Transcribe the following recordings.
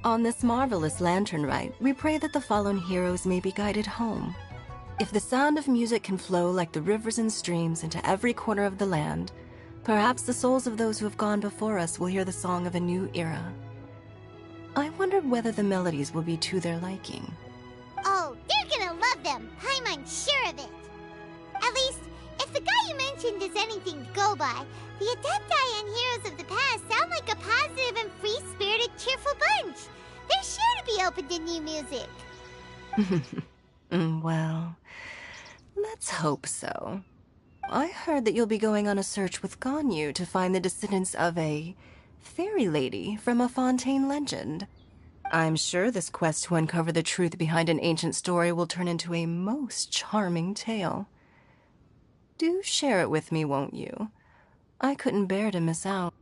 On this marvelous Lantern Rite, we pray that the fallen heroes may be guided home. If the sound of music can flow like the rivers and streams into every corner of the land, perhaps the souls of those who have gone before us will hear the song of a new era. I wondered whether the melodies will be to their liking. Oh, they're gonna love them. I'm sure of it. At least, if the guy you mentioned is anything to go by, the Adepti and Heroes of the Past sound like a positive and free-spirited, cheerful bunch. They're sure to be open to new music. Well, let's hope so. I heard that you'll be going on a search with Ganyu to find the descendants of a fairy lady from a Fontaine legend. I'm sure this quest to uncover the truth behind an ancient story will turn into a most charming tale. Do share it with me, won't you? I couldn't bear to miss out.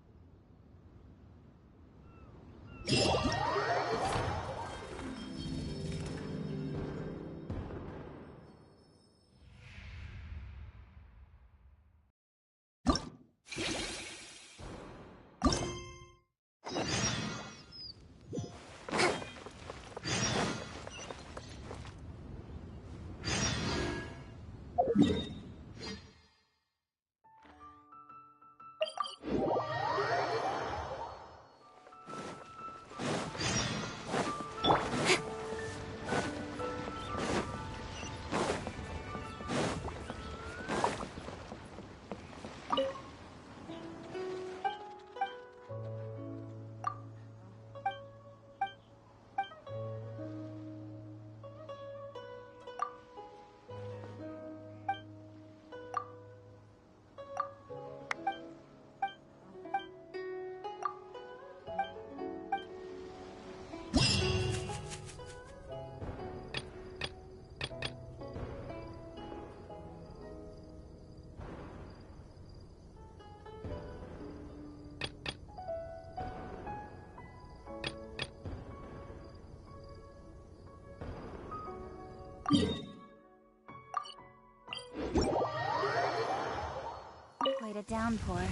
Quite a downpour.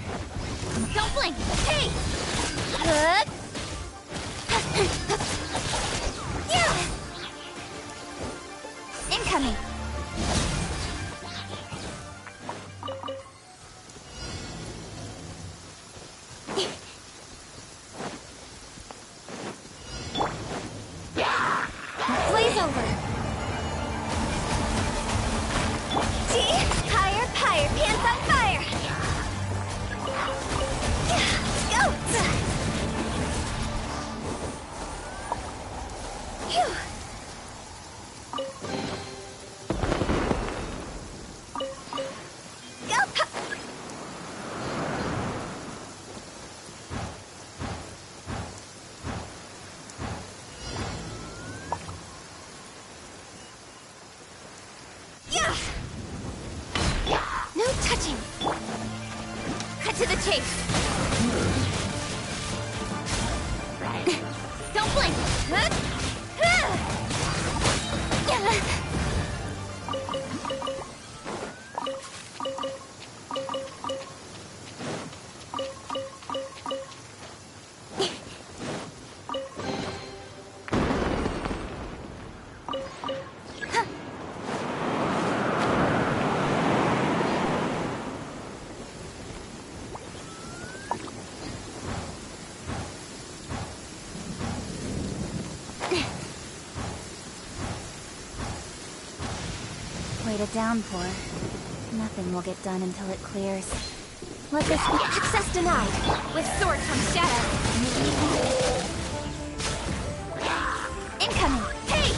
Don't blink! Hey! Incoming! Blaze over! Higher, higher, pants on fire! Go! Phew! Go! Yeah! No touching! Cut to the chase! Don't blink! Quite a downpour. Nothing will get done until it clears. Let this be access denied! With sword comes shadow! Incoming! Hey!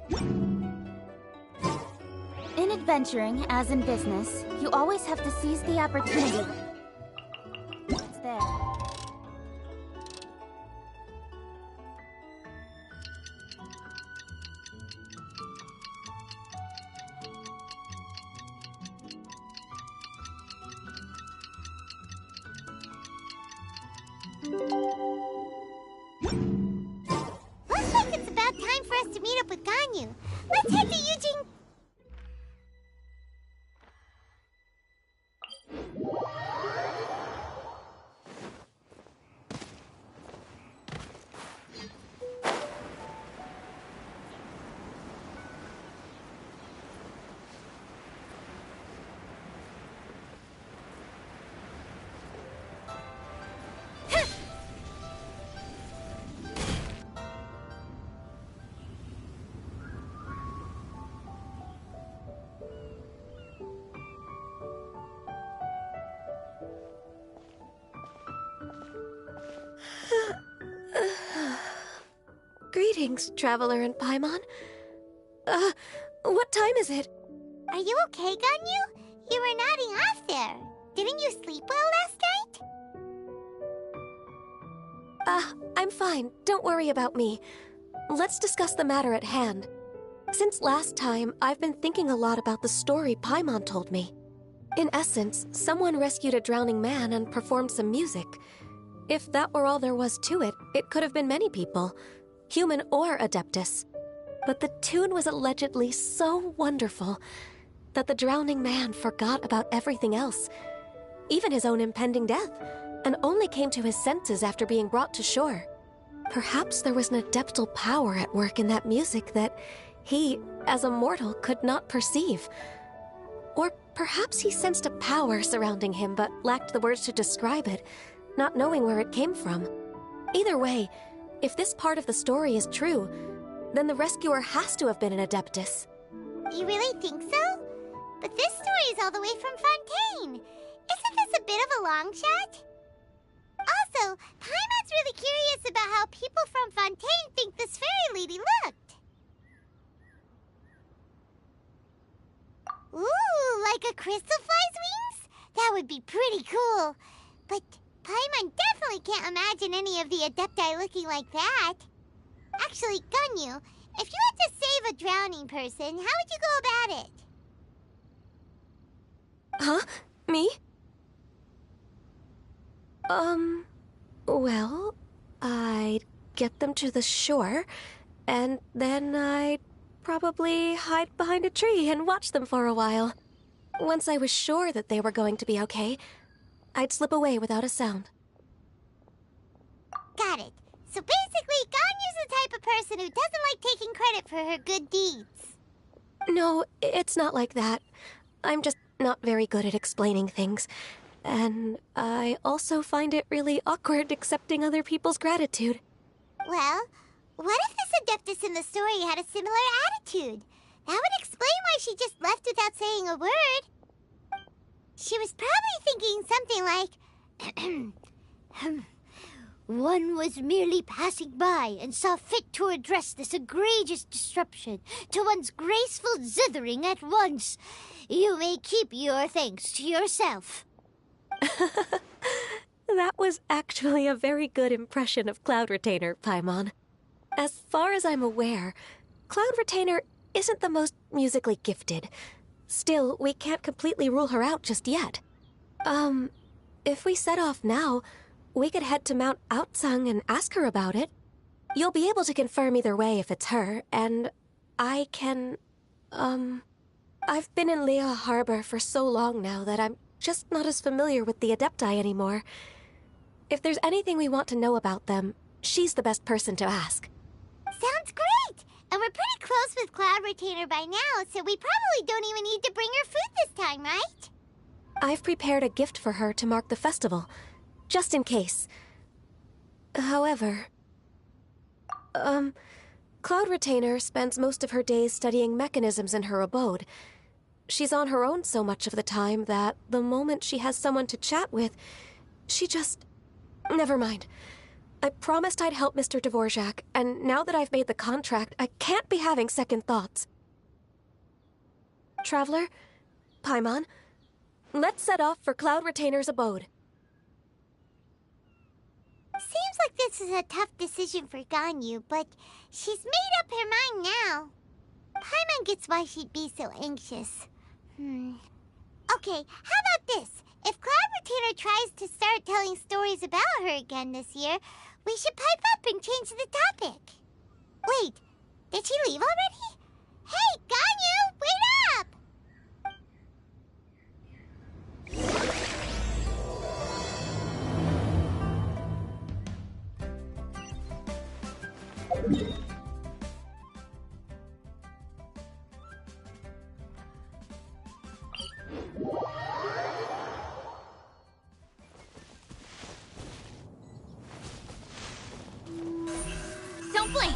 In adventuring, as in business, you always have to seize the opportunity. It's there. Looks like it's about time for us to meet up with Ganyu. Let's head to Eugene. Greetings, Traveler and Paimon. What time is it? Are you okay, Ganyu? You were nodding off there. Didn't you sleep well last night? I'm fine. Don't worry about me. Let's discuss the matter at hand. Since last time, I've been thinking a lot about the story Paimon told me. In essence, someone rescued a drowning man and performed some music. If that were all there was to it, it could have been many people, human or Adeptus. But the tune was allegedly so wonderful that the drowning man forgot about everything else, even his own impending death, and only came to his senses after being brought to shore. Perhaps there was an adeptal power at work in that music that he, as a mortal, could not perceive. Or perhaps he sensed a power surrounding him but lacked the words to describe it, not knowing where it came from. Either way, if this part of the story is true, then the rescuer has to have been an Adeptus. You really think so? But this story is all the way from Fontaine. Isn't this a bit of a long shot? Also, Paimon's really curious about how people from Fontaine think this fairy lady looked. Ooh, like a crystal fly's wings? That would be pretty cool. But Paimon definitely can't imagine any of the Adepti looking like that. Actually, Ganyu, if you had to save a drowning person, how would you go about it? Huh? Me? Well, I'd get them to the shore, and then I'd probably hide behind a tree and watch them for a while. Once I was sure that they were going to be okay, I'd slip away without a sound. Got it. So basically, Ganyu's the type of person who doesn't like taking credit for her good deeds. No, it's not like that. I'm just not very good at explaining things. And I also find it really awkward accepting other people's gratitude. Well, what if this Adeptus in the story had a similar attitude? That would explain why she just left without saying a word. She was probably thinking something like, one was merely passing by and saw fit to address this egregious disruption to one's graceful zithering at once. You may keep your thanks to yourself. That was actually a very good impression of Cloud Retainer, Paimon. As far as I'm aware, Cloud Retainer isn't the most musically gifted. Still, we can't completely rule her out just yet. If we set off now, we could head to Mount Outsung and ask her about it. You'll be able to confirm either way if it's her, and I can, I've been in Lea Harbor for so long now that I'm just not as familiar with the Adepti anymore. If there's anything we want to know about them, she's the best person to ask. Sounds great! And we're pretty close with Cloud Retainer by now, so we probably don't even need to bring her food this time, right? I've prepared a gift for her to mark the festival, just in case. However, Cloud Retainer spends most of her days studying mechanisms in her abode. She's on her own so much of the time that the moment she has someone to chat with, she just... Never mind. I promised I'd help Mr. Dvorak, and now that I've made the contract, I can't be having second thoughts. Traveler, Paimon, let's set off for Cloud Retainer's abode. Seems like this is a tough decision for Ganyu, but she's made up her mind now. Paimon gets why she'd be so anxious. Okay, how about this? If Cloud Retainer tries to start telling stories about her again this year, we should pipe up and change the topic. Wait, did she leave already? Hey, Ganyu, wait up! Don't blink!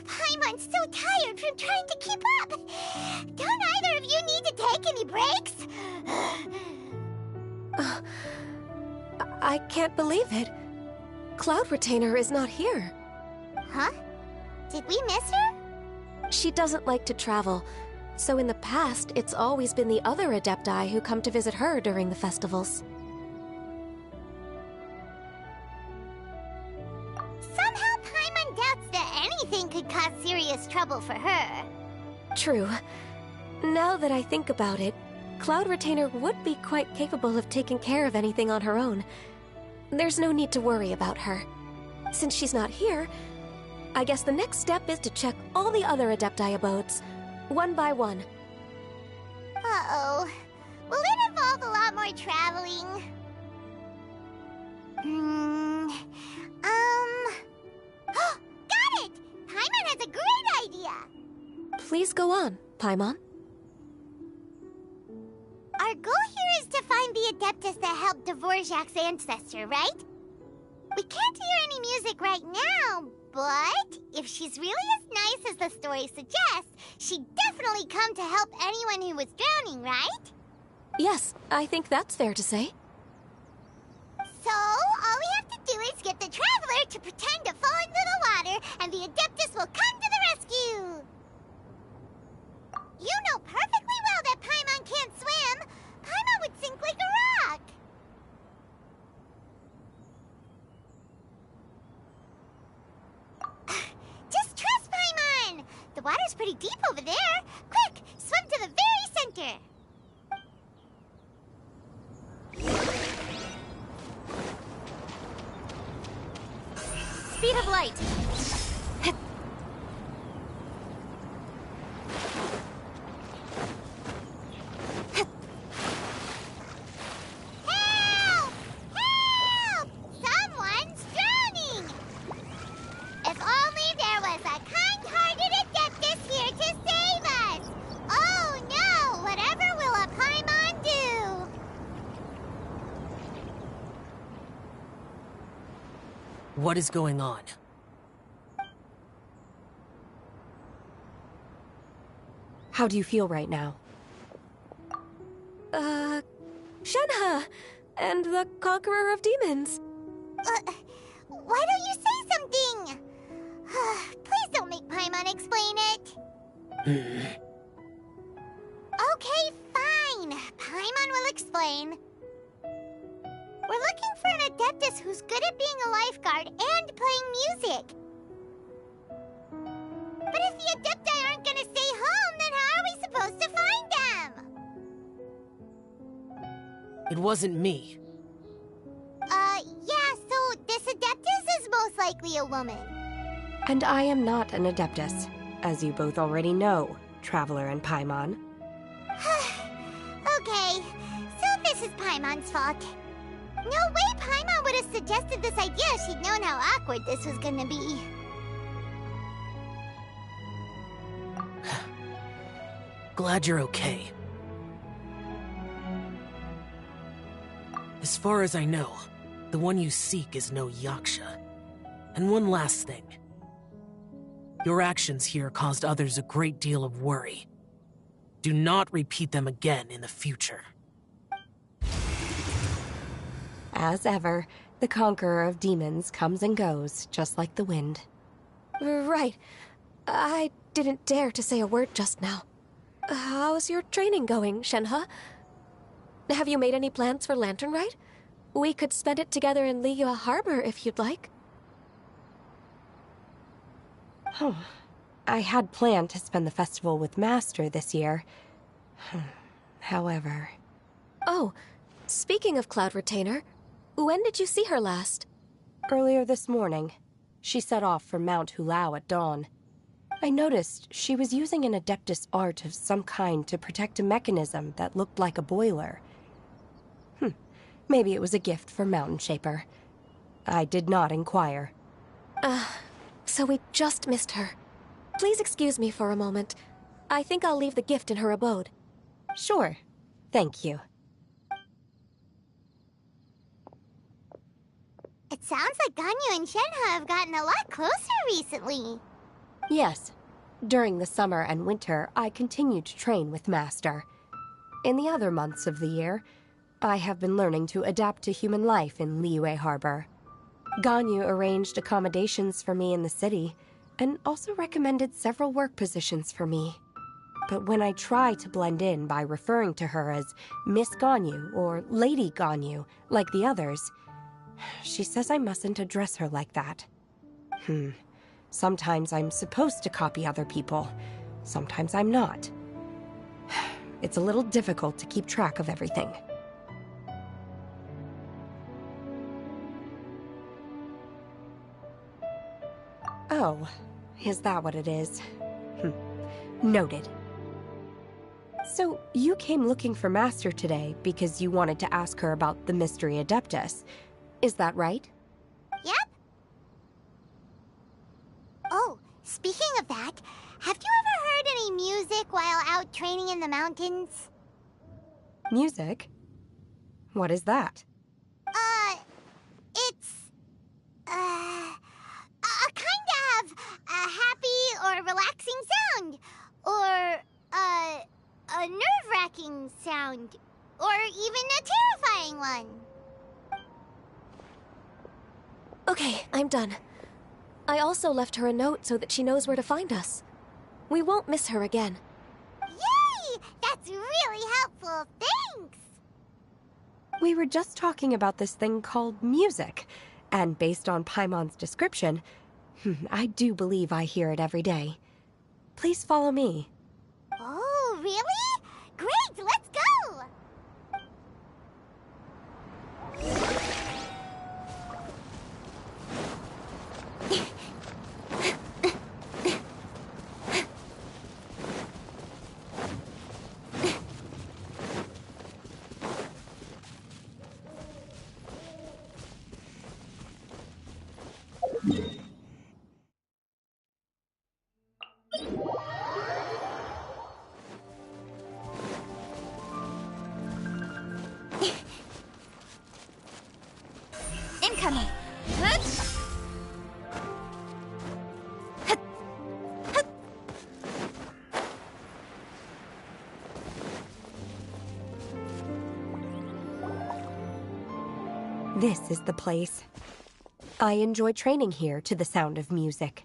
Paimon's so tired from trying to keep up. Don't either of you need to take any breaks? I can't believe it. Cloud Retainer is not here. Huh? Did we miss her? She doesn't like to travel, so in the past, it's always been the other Adepti who come to visit her during the festivals. Somehow Paimon doubts that anything could cause serious trouble for her. True. Now that I think about it, Cloud Retainer would be quite capable of taking care of anything on her own. There's no need to worry about her. Since she's not here, I guess the next step is to check all the other Adepti abodes, one by one. Uh-oh. Will it involve a lot more traveling? Got it! Paimon has a great idea! Please go on, Paimon. Our goal here is to find the Adeptus that helped Dvorak's ancestor, right? We can't hear any music right now, but if she's really as nice as the story suggests, she'd definitely come to help anyone who was drowning, right? Yes, I think that's fair to say. So, all we have to do is get the Traveler to pretend to fall into the water, and the Adeptus will come to the rescue! You know perfectly well that Paimon can't swim! Paimon would sink like a rock! Just trust Paimon! The water's pretty deep over there! Quick, swim to the very center! Speed of light! Help! Help! Someone's drowning! If only there was a kind-hearted Adeptus here to save us! Oh no! Whatever will a Paimon do? What is going on? How do you feel right now? Shenhe! And the Conqueror of Demons! Why don't you say something? Please don't make Paimon explain it. Okay, fine. Paimon will explain. We're looking for an Adeptus who's good at being a lifeguard and playing music. But if the Adepti aren't gonna stay home, then how are we supposed to find them? It wasn't me. Yeah, so this Adeptus is most likely a woman. And I am not an Adeptus, as you both already know, Traveler and Paimon. Okay, so this is Paimon. Paimon's fault. No way Paimon would have suggested this idea if she'd known how awkward this was gonna be. Glad you're okay. As far as I know, the one you seek is no Yaksha. And one last thing. Your actions here caused others a great deal of worry. Do not repeat them again in the future. As ever, the conqueror of demons comes and goes, just like the wind. Right. I didn't dare to say a word just now. How's your training going, Shenhe? Have you made any plans for Lantern Rite? We could spend it together in Liyue Harbor if you'd like. Oh, I had planned to spend the festival with Master this year. However... Oh, speaking of Cloud Retainer, when did you see her last? Earlier this morning, she set off for Mount Hulao at dawn. I noticed she was using an Adeptus art of some kind to protect a mechanism that looked like a boiler. Maybe it was a gift for Mountain Shaper. I did not inquire. So we just missed her. Please excuse me for a moment. I think I'll leave the gift in her abode. Sure. Thank you. It sounds like Ganyu and Shenhe have gotten a lot closer recently. Yes. During the summer and winter, I continued to train with Master. In the other months of the year, I have been learning to adapt to human life in Liyue Harbor. Ganyu arranged accommodations for me in the city, and also recommended several work positions for me. But when I try to blend in by referring to her as Miss Ganyu or Lady Ganyu, like the others, she says I mustn't address her like that. Sometimes I'm supposed to copy other people. Sometimes I'm not. It's a little difficult to keep track of everything. Oh, is that what it is? Noted. So, you came looking for Master today because you wanted to ask her about the Mystery Adeptus. Is that right? Yep. Oh, speaking of that, have you ever heard any music while out training in the mountains? Music? What is that? It's... a kind of a happy or relaxing sound. Or, a nerve-wracking sound. Or even a terrifying one. Okay, I'm done. I also left her a note so that she knows where to find us. We won't miss her again. Yay! That's really helpful. Thanks! We were just talking about this thing called music, and based on Paimon's description, I do believe I hear it every day. Please follow me. Oh, really? Great, let's go! Incoming! This is the place. I enjoy training here to the sound of music.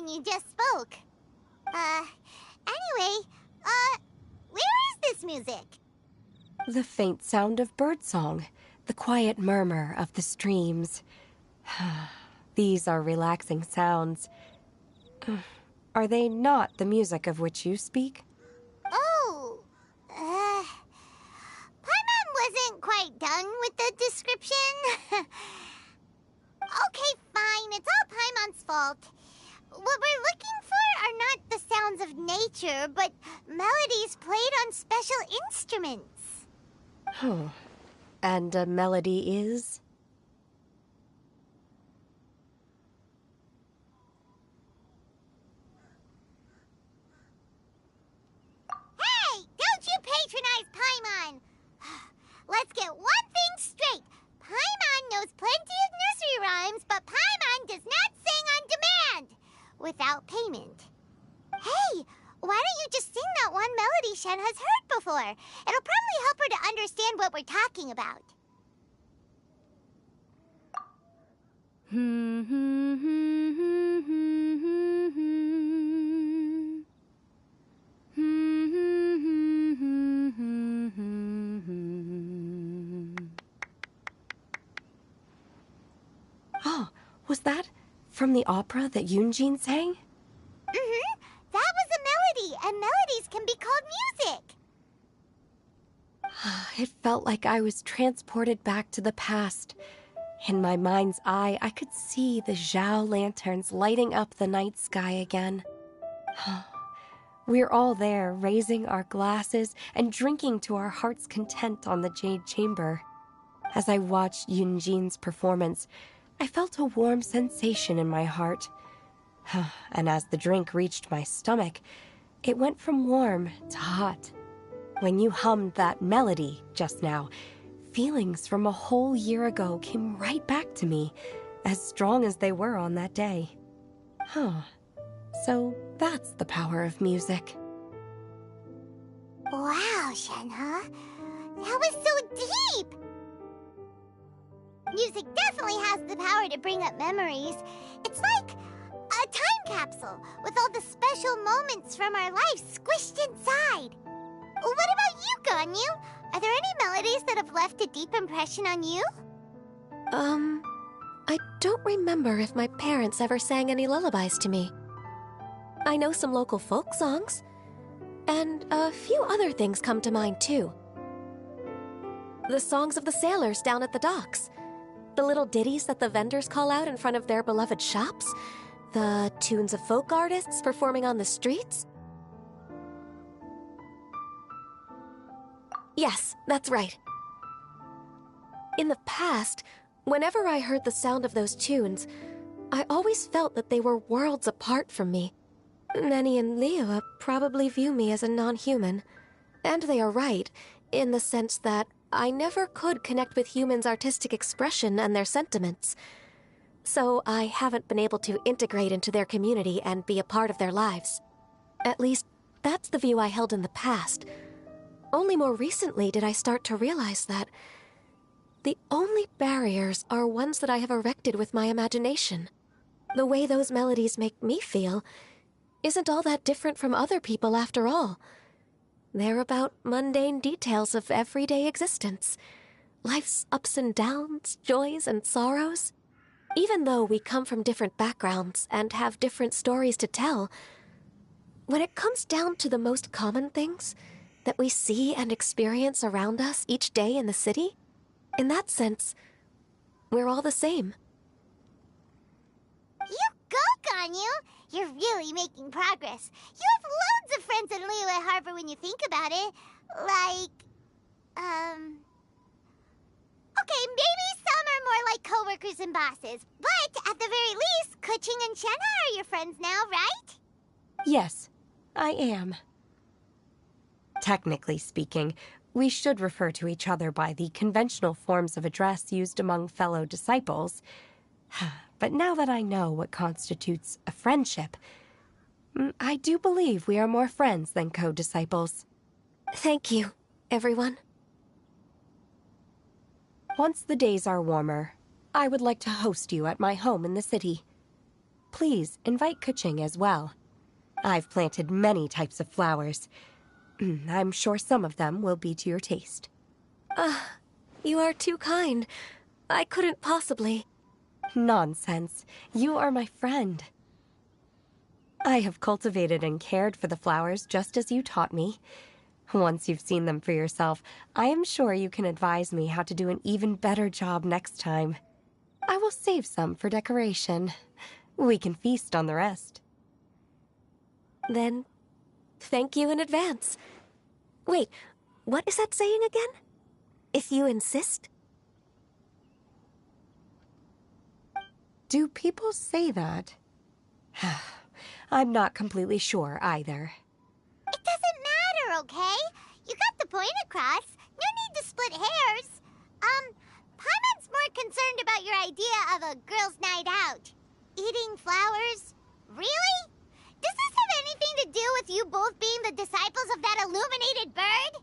You just spoke. Anyway, where is this music? The faint sound of birdsong, the quiet murmur of the streams. These are relaxing sounds. Are they not the music of which you speak? Oh, Paimon wasn't quite done with the description. Okay, fine, it's all Paimon's fault. What we're looking for are not the sounds of nature, but melodies played on special instruments. Oh, and a melody is? Hey, don't you patronize Paimon! Let's get one thing straight. Paimon knows plenty of nursery rhymes, but Paimon does not sing on demand without payment. Hey, why don't you just sing that one melody Shen has heard before? It'll probably help her to understand what we're talking about. Oh, was that from the opera that Yoonjin sang? Mm-hmm. That was a melody, and melodies can be called music. It felt like I was transported back to the past. In my mind's eye, I could see the Zhao lanterns lighting up the night sky again. We're all there, raising our glasses and drinking to our heart's content on the Jade Chamber. As I watched Yoonjin's performance, I felt a warm sensation in my heart. And as the drink reached my stomach, it went from warm to hot. When you hummed that melody just now, feelings from a whole year ago came right back to me, as strong as they were on that day. So that's the power of music. Wow, Shenhe. That was so deep! Music definitely has the power to bring up memories. It's like a time capsule with all the special moments from our lives squished inside. What about you, Ganyu? Are there any melodies that have left a deep impression on you? I don't remember if my parents ever sang any lullabies to me. I know some local folk songs, and a few other things come to mind, too. The songs of the sailors down at the docks, the little ditties that the vendors call out in front of their beloved shops, the tunes of folk artists performing on the streets. Yes, that's right. In the past, whenever I heard the sound of those tunes, I always felt that they were worlds apart from me. Nenny and Liyue probably view me as a non-human. And they are right, in the sense that I never could connect with humans' artistic expression and their sentiments. So I haven't been able to integrate into their community and be a part of their lives. At least, that's the view I held in the past. Only more recently did I start to realize that the only barriers are ones that I have erected with my imagination. The way those melodies make me feel isn't all that different from other people after all. They're about mundane details of everyday existence. Life's ups and downs, joys and sorrows. Even though we come from different backgrounds and have different stories to tell, when it comes down to the most common things that we see and experience around us each day in the city, in that sense, we're all the same. You go, Ganyu! You're really making progress. You have loads of friends in Liyue Harbor when you think about it. Okay, maybe some are more like coworkers and bosses, but at the very least, Keqing and Shenhe are your friends now, right? Yes, I am. Technically speaking, we should refer to each other by the conventional forms of address used among fellow disciples. But now that I know what constitutes a friendship, I do believe we are more friends than co-disciples. Thank you, everyone. Once the days are warmer, I would like to host you at my home in the city. Please invite Keqing as well. I've planted many types of flowers. I'm sure some of them will be to your taste. You are too kind. I couldn't possibly. Nonsense. You are my friend. I have cultivated and cared for the flowers just as you taught me. Once you've seen them for yourself, I am sure you can advise me how to do an even better job next time. I will save some for decoration. We can feast on the rest. Then, thank you in advance. Wait, what is that saying again? If you insist? Do people say that? I'm not completely sure either. It doesn't matter, okay? You got the point across. No need to split hairs. Paimon's more concerned about your idea of a girls' night out. Eating flowers? Really? Does this have anything to do with you both being the disciples of that illuminated bird?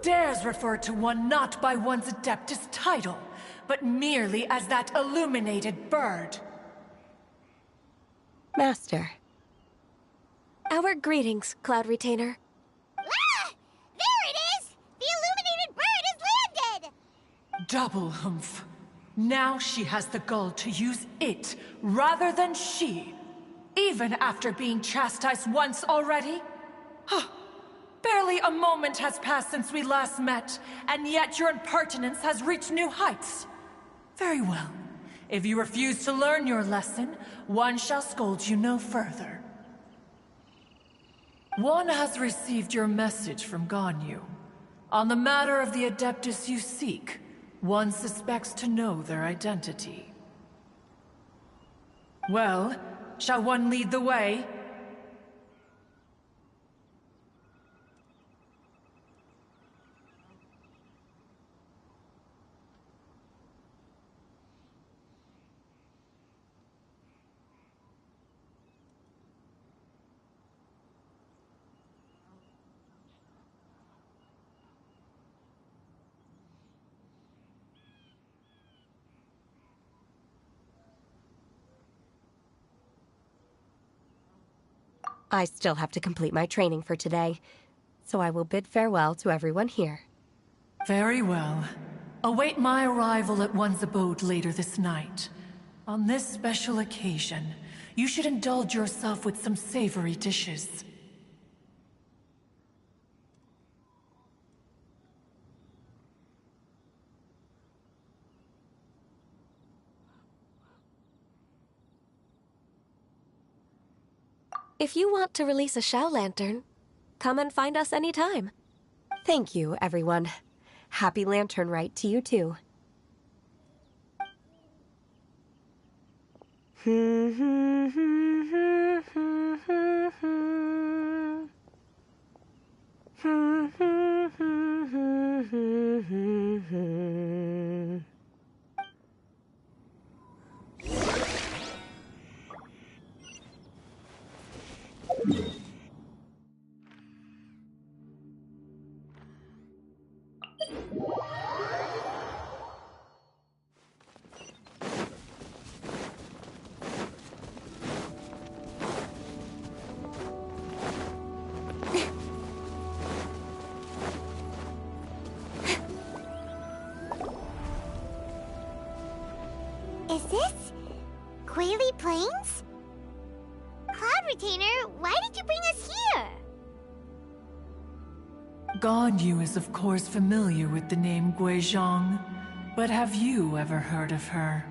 dares refer to one not by one's Adeptus title, but merely as that illuminated bird? Master. Our greetings, Cloud Retainer. Ah! There it is! The illuminated bird has landed! Double humph. Now she has the gall to use it rather than she, even after being chastised once already? Barely a moment has passed since we last met, and yet your impertinence has reached new heights. Very well. If you refuse to learn your lesson, one shall scold you no further. One has received your message from Ganyu. On the matter of the Adeptus you seek, one suspects to know their identity. Well, shall one lead the way? I still have to complete my training for today, so I will bid farewell to everyone here. Very well. Await my arrival at one's abode later this night. On this special occasion, you should indulge yourself with some savory dishes. If you want to release a Shao Lantern, come and find us anytime. Thank you, everyone. Happy Lantern Rite to you too. Is this Quaily Plains? Cloud Retainer, why did you bring us here? Ganyu is of course familiar with the name Guizhong, but have you ever heard of her?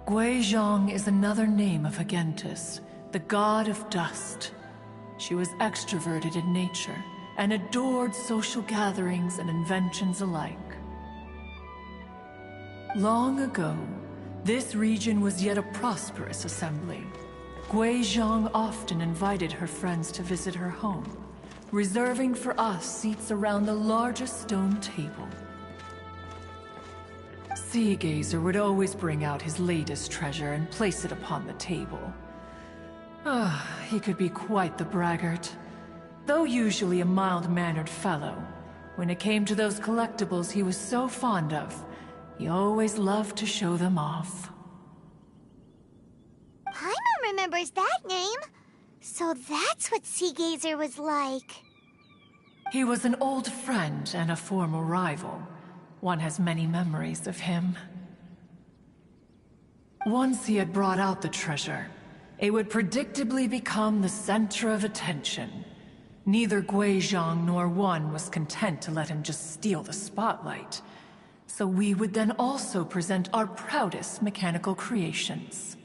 Guizhong is another name of Agentis, the god of dust. She was extroverted in nature and adored social gatherings and inventions alike. Long ago, this region was yet a prosperous assembly. Guizhong often invited her friends to visit her home, reserving for us seats around the largest stone table. Sea Gazer would always bring out his latest treasure and place it upon the table. He could be quite the braggart. Though usually a mild-mannered fellow, when it came to those collectibles he was so fond of, he always loved to show them off. Paimon remembers that name. So that's what Sea Gazer was like. He was an old friend and a former rival. One has many memories of him. Once he had brought out the treasure, it would predictably become the center of attention. Neither Guizhong nor one was content to let him just steal the spotlight. So we would then also present our proudest mechanical creations.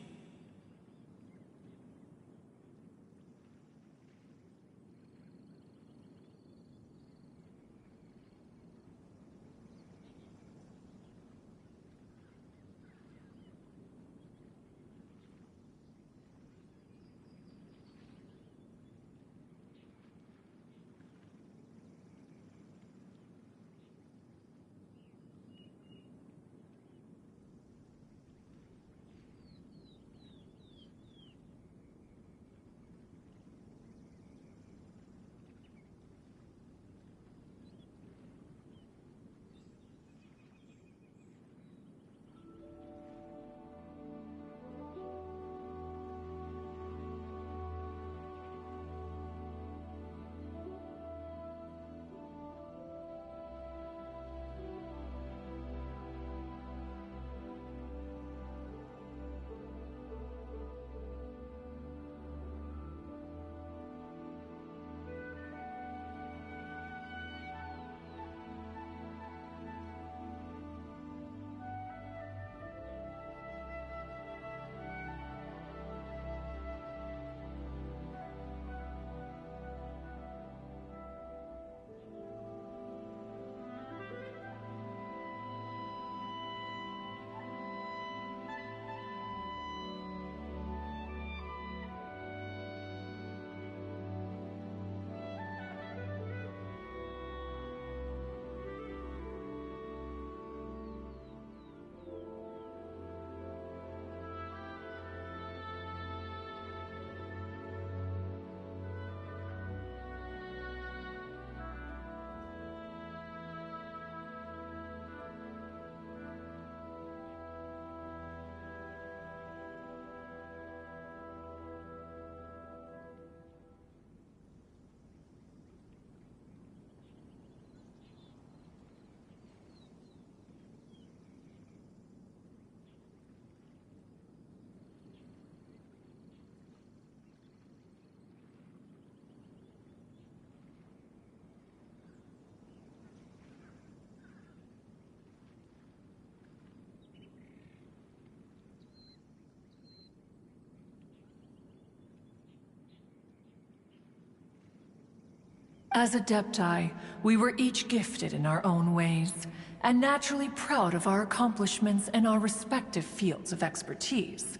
As Adepti, we were each gifted in our own ways, and naturally proud of our accomplishments in our respective fields of expertise.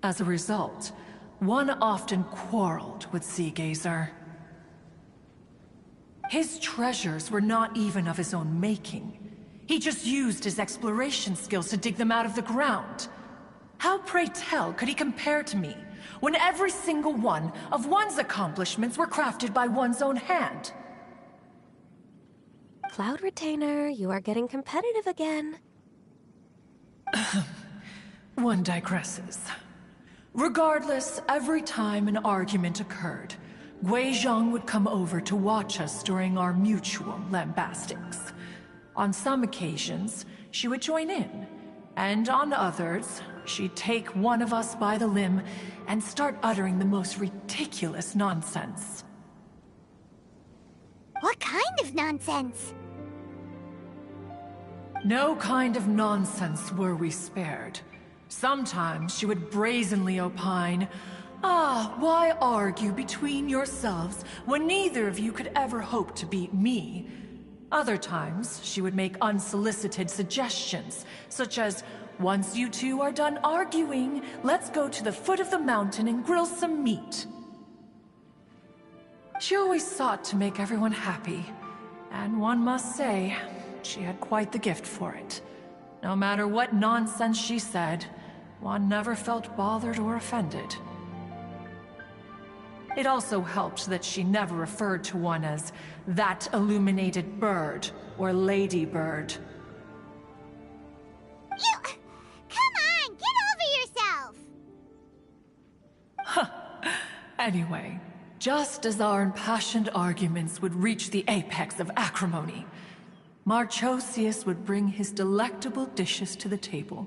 As a result, one often quarreled with Seagazer. His treasures were not even of his own making. He just used his exploration skills to dig them out of the ground. How, pray tell, could he compare to me, when every single one of one's accomplishments were crafted by one's own hand? Cloud Retainer, you are getting competitive again. One digresses. Regardless, every time an argument occurred, Guizhong would come over to watch us during our mutual lambastics. On some occasions, she would join in, and on others, she'd take one of us by the limb and start uttering the most ridiculous nonsense. What kind of nonsense? No kind of nonsense were we spared. Sometimes she would brazenly opine, why argue between yourselves when neither of you could ever hope to beat me? Other times, she would make unsolicited suggestions, such as, once you two are done arguing, let's go to the foot of the mountain and grill some meat. She always sought to make everyone happy, and one must say, she had quite the gift for it. No matter what nonsense she said, one never felt bothered or offended. It also helped that she never referred to one as that illuminated bird or ladybird. Come on, get over yourself! Anyway, just as our impassioned arguments would reach the apex of acrimony, Marchosius would bring his delectable dishes to the table.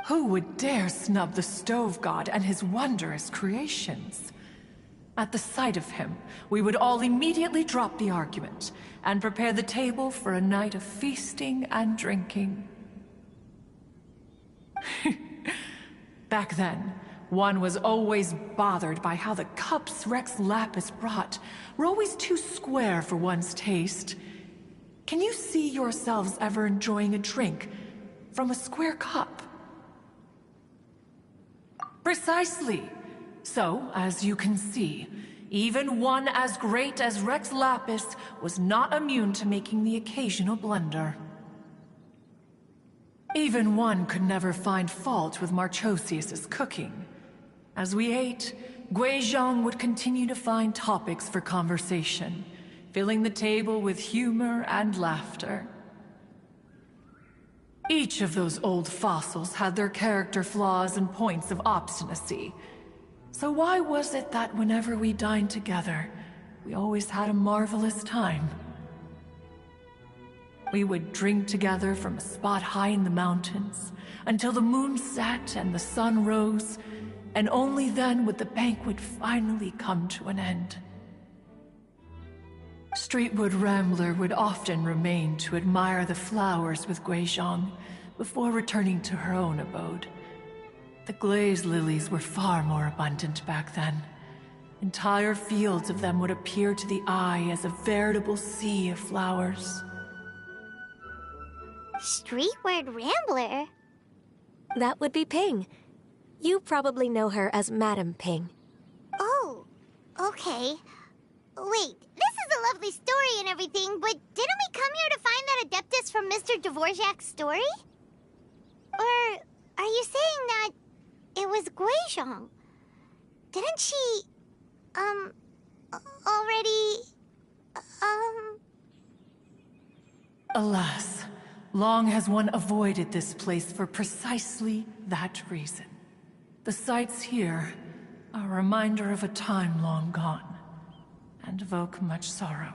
Who would dare snub the stove god and his wondrous creations? At the sight of him, we would all immediately drop the argument and prepare the table for a night of feasting and drinking. Back then, one was always bothered by how the cups Rex Lapis brought were always too square for one's taste. Can you see yourselves ever enjoying a drink from a square cup? Precisely. So, as you can see, even one as great as Rex Lapis was not immune to making the occasional blunder. Even one could never find fault with Marchosius's cooking. As we ate, Guizhong would continue to find topics for conversation, filling the table with humor and laughter. Each of those old fossils had their character flaws and points of obstinacy. So why was it that whenever we dined together, we always had a marvelous time? We would drink together from a spot high in the mountains, until the moon set and the sun rose, and only then would the banquet finally come to an end. Streetwood Rambler would often remain to admire the flowers with Guizhong before returning to her own abode. The glaze lilies were far more abundant back then. Entire fields of them would appear to the eye as a veritable sea of flowers. Streetward Rambler? That would be Ping. You probably know her as Madam Ping. Oh, okay. Wait, this is a lovely story and everything, but didn't we come here to find that Adeptus from Mr. Dvorak's story? Or are you saying that it was Guizhong? Didn't she, already, Alas, long has one avoided this place for precisely that reason. The sights here are a reminder of a time long gone, and evoke much sorrow.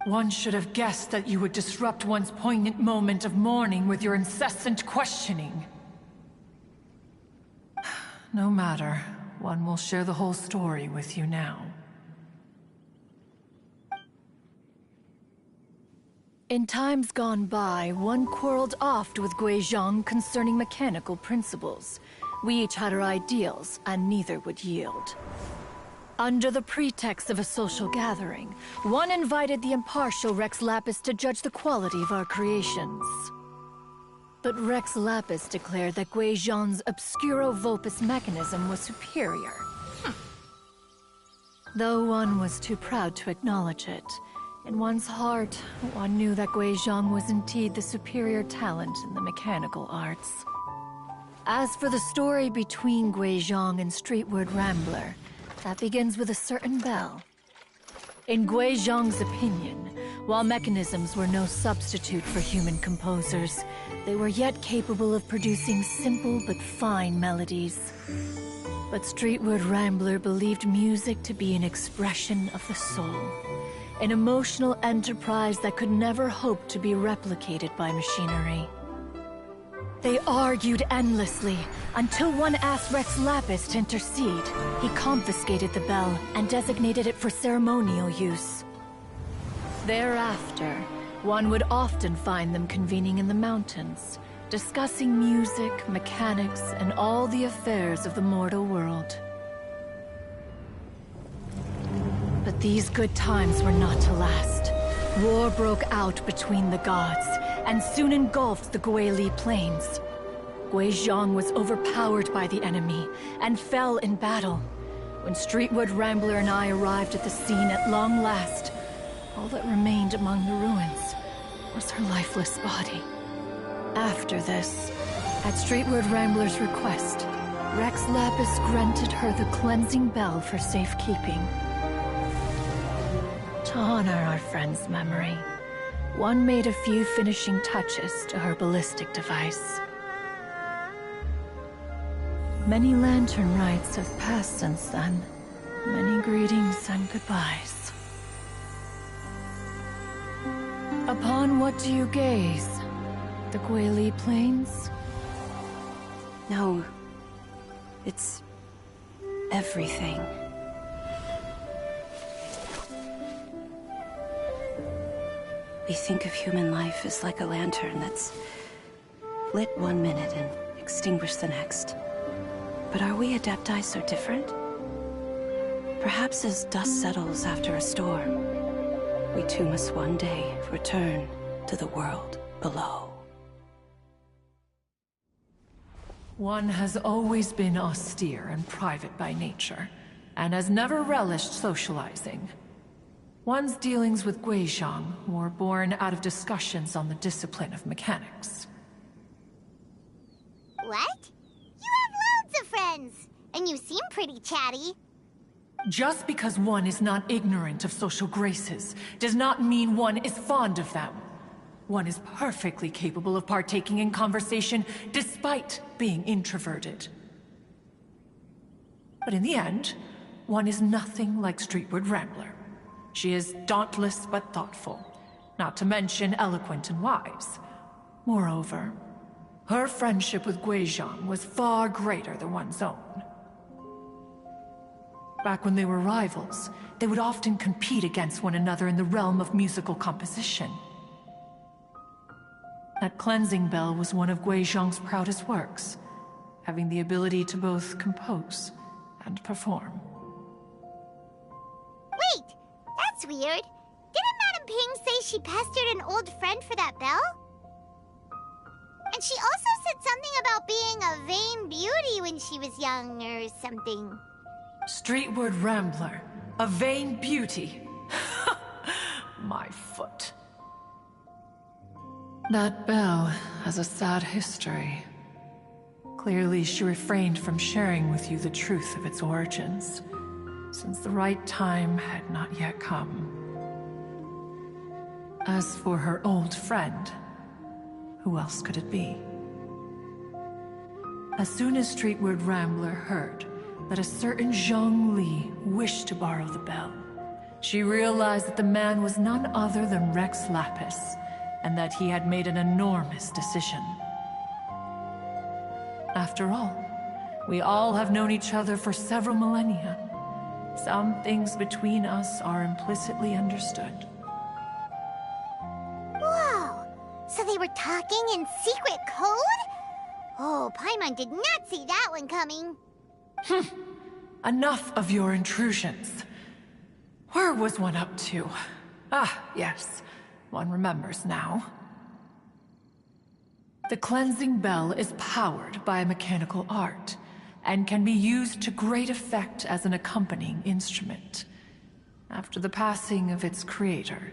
One should have guessed that you would disrupt one's poignant moment of mourning with your incessant questioning. No matter, one will share the whole story with you now. In times gone by, one quarreled oft with Guizhong concerning mechanical principles. We each had our ideals, and neither would yield. Under the pretext of a social gathering, one invited the impartial Rex Lapis to judge the quality of our creations. But Rex Lapis declared that Gui Zhang's Obscuro Vulpus mechanism was superior. Though one was too proud to acknowledge it, in one's heart, one knew that Gui Zhang was indeed the superior talent in the mechanical arts. As for the story between Gui Zhang and Streetward Rambler, that begins with a certain bell. In Gui Zhang's opinion, while mechanisms were no substitute for human composers, they were yet capable of producing simple but fine melodies. But Streetward Rambler believed music to be an expression of the soul, an emotional enterprise that could never hope to be replicated by machinery. They argued endlessly, until one asked Rex Lapis to intercede. He confiscated the bell and designated it for ceremonial use. Thereafter, one would often find them convening in the mountains, discussing music, mechanics, and all the affairs of the mortal world. But these good times were not to last. War broke out between the gods, and soon engulfed the Guili Plains. Gui Zhang was overpowered by the enemy, and fell in battle. When Streetward Rambler and I arrived at the scene at long last, all that remained among the ruins was her lifeless body. After this, at Streetward Rambler's request, Rex Lapis granted her the cleansing bell for safekeeping. To honor our friend's memory, one made a few finishing touches to her ballistic device. Many Lantern Rites have passed since then. Many greetings and goodbyes. Upon what do you gaze? The Guili Plains? No, it's everything. We think of human life as like a lantern that's lit one minute and extinguished the next. But are we Adepti so different? Perhaps as dust settles after a storm, we too must one day return to the world below. One has always been austere and private by nature, and has never relished socializing. One's dealings with Gui Zhang were born out of discussions on the discipline of mechanics. What? You have loads of friends, and you seem pretty chatty. Just because one is not ignorant of social graces does not mean one is fond of them. One is perfectly capable of partaking in conversation despite being introverted. But in the end, one is nothing like Streetward Rambler. She is dauntless but thoughtful, not to mention eloquent and wise. Moreover, her friendship with Gui Zhang was far greater than one's own. Back when they were rivals, they would often compete against one another in the realm of musical composition. That cleansing bell was one of Gui Zhang's proudest works, having the ability to both compose and perform. Wait, that's weird. Didn't Madame Ping say she pestered an old friend for that bell? And she also said something about being a vain beauty when she was young or something. Streetward Rambler, a vain beauty. My foot. That bell has a sad history. Clearly, she refrained from sharing with you the truth of its origins, since the right time had not yet come. As for her old friend, who else could it be? As soon as Streetward Rambler heard that a certain Zhang Li wished to borrow the bell, she realized that the man was none other than Rex Lapis, and that he had made an enormous decision. After all, we all have known each other for several millennia. Some things between us are implicitly understood. Whoa! So they were talking in secret code? Oh, Paimon did not see that one coming. enough of your intrusions. Where was one up to? Ah, yes. One remembers now. The cleansing bell is powered by a mechanical art, and can be used to great effect as an accompanying instrument. After the passing of its creator,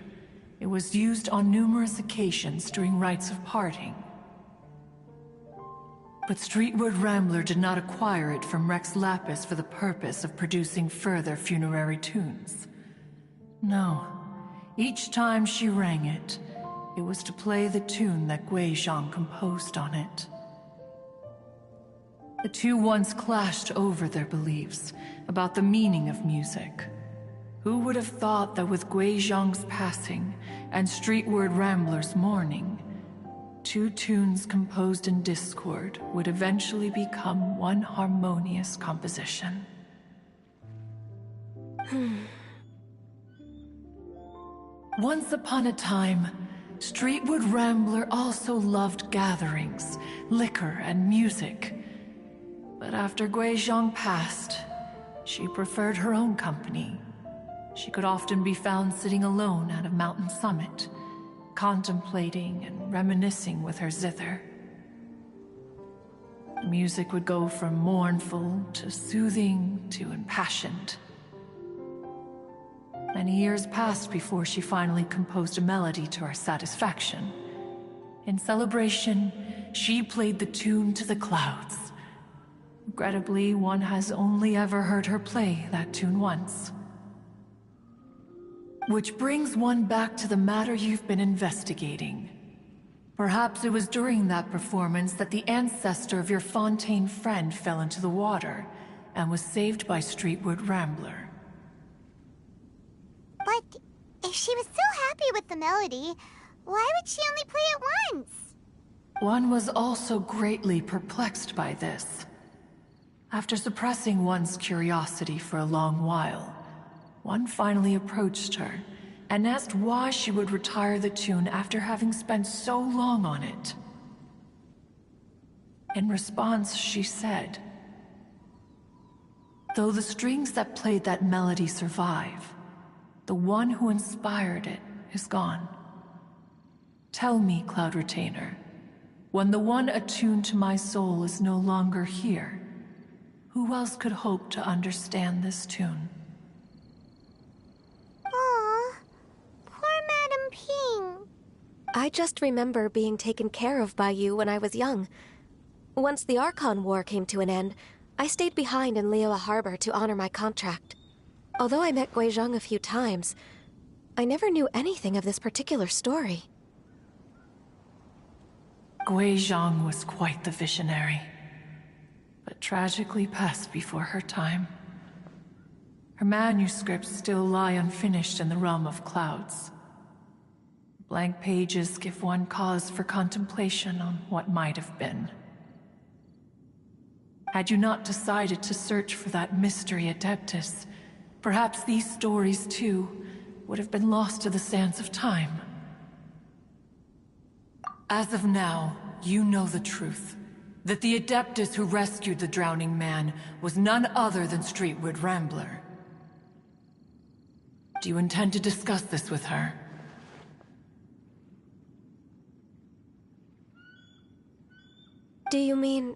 it was used on numerous occasions during rites of parting. But Streetwood Rambler did not acquire it from Rex Lapis for the purpose of producing further funerary tunes. No. Each time she rang it, it was to play the tune that Gui Zhang composed on it. The two once clashed over their beliefs about the meaning of music. Who would have thought that with Gui Zhang's passing and Streetward Rambler's mourning, two tunes composed in discord would eventually become one harmonious composition? Once upon a time, Streetwood Rambler also loved gatherings, liquor, and music. But after Gui Zhang passed, she preferred her own company. She could often be found sitting alone at a mountain summit, contemplating and reminiscing with her zither. The music would go from mournful to soothing to impassioned. Many years passed before she finally composed a melody to her satisfaction. In celebration, she played the tune to the clouds. Regrettably, one has only ever heard her play that tune once. Which brings one back to the matter you've been investigating. Perhaps it was during that performance that the ancestor of your Fontaine friend fell into the water and was saved by Streetwood Rambler. But if she was so happy with the melody, why would she only play it once? One was also greatly perplexed by this. After suppressing one's curiosity for a long while, one finally approached her and asked why she would retire the tune after having spent so long on it. In response, she said, "Though the strings that played that melody survive, the one who inspired it is gone. Tell me, Cloud Retainer, when the one attuned to my soul is no longer here, who else could hope to understand this tune?" Aw, poor Madame Ping. I just remember being taken care of by you when I was young. Once the Archon War came to an end, I stayed behind in Liyue Harbor to honor my contract. Although I met Gui Zhang a few times, I never knew anything of this particular story. Gui Zhang was quite the visionary, but tragically passed before her time. Her manuscripts still lie unfinished in the realm of clouds. Blank pages give one cause for contemplation on what might have been. Had you not decided to search for that mystery Adeptus, perhaps these stories, too, would have been lost to the sands of time. As of now, you know the truth. That the Adeptus who rescued the drowning man was none other than Streetwood Rambler. Do you intend to discuss this with her? Do you mean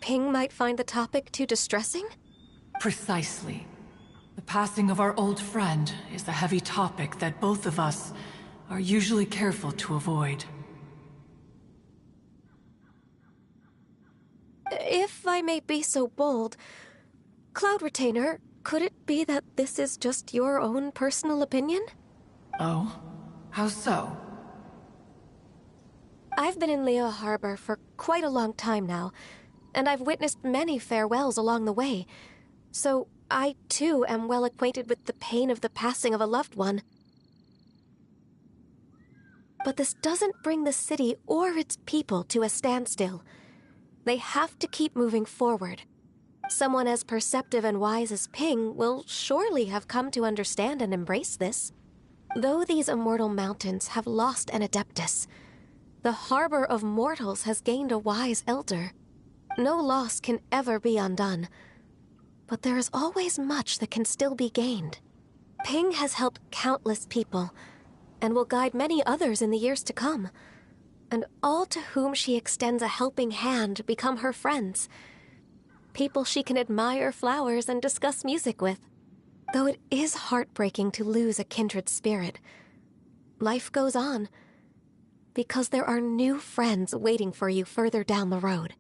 Ping might find the topic too distressing? Precisely. The passing of our old friend is a heavy topic that both of us are usually careful to avoid. If I may be so bold, Cloud Retainer, could it be that this is just your own personal opinion? Oh? How so? I've been in Liyue Harbor for quite a long time now, and I've witnessed many farewells along the way, so I too am well acquainted with the pain of the passing of a loved one. But this doesn't bring the city or its people to a standstill. They have to keep moving forward. Someone as perceptive and wise as Ping will surely have come to understand and embrace this. Though these immortal mountains have lost an Adeptus, the harbor of mortals has gained a wise elder. No loss can ever be undone. but there is always much that can still be gained. Ping has helped countless people, and will guide many others in the years to come. And all to whom she extends a helping hand become her friends. People she can admire flowers and discuss music with. Though it is heartbreaking to lose a kindred spirit, life goes on, because there are new friends waiting for you further down the road.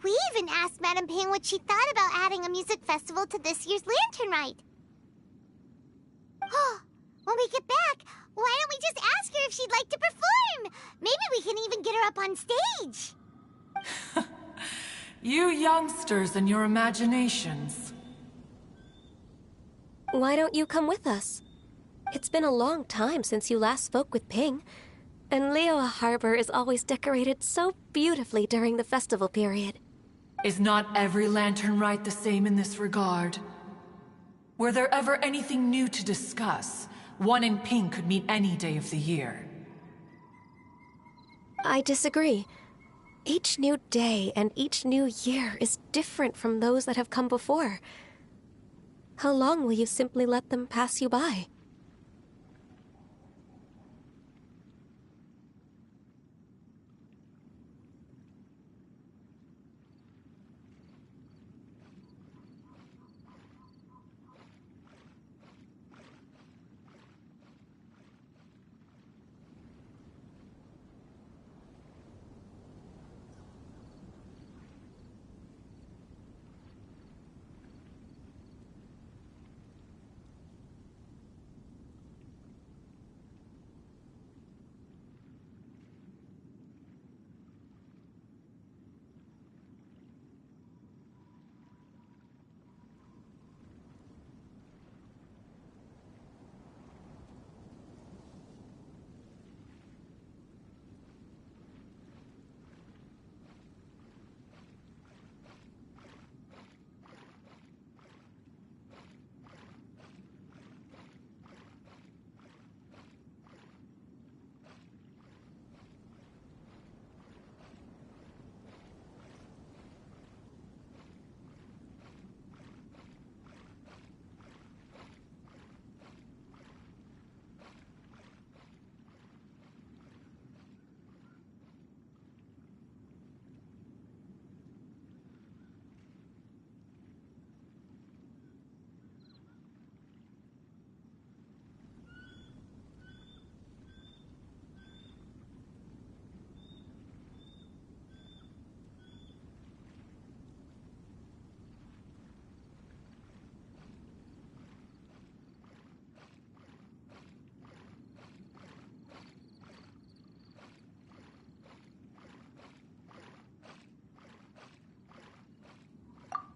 We even asked Madame Ping what she thought about adding a music festival to this year's Lantern Rite. Oh, when we get back, why don't we just ask her if she'd like to perform? Maybe we can even get her up on stage. You youngsters and your imaginations. Why don't you come with us? It's been a long time since you last spoke with Ping, and Liyue Harbor is always decorated so beautifully during the festival period. Is not every Lantern Rite the same in this regard? Were there ever anything new to discuss, one in Ping could meet any day of the year. I disagree. Each new day and each new year is different from those that have come before. How long will you simply let them pass you by?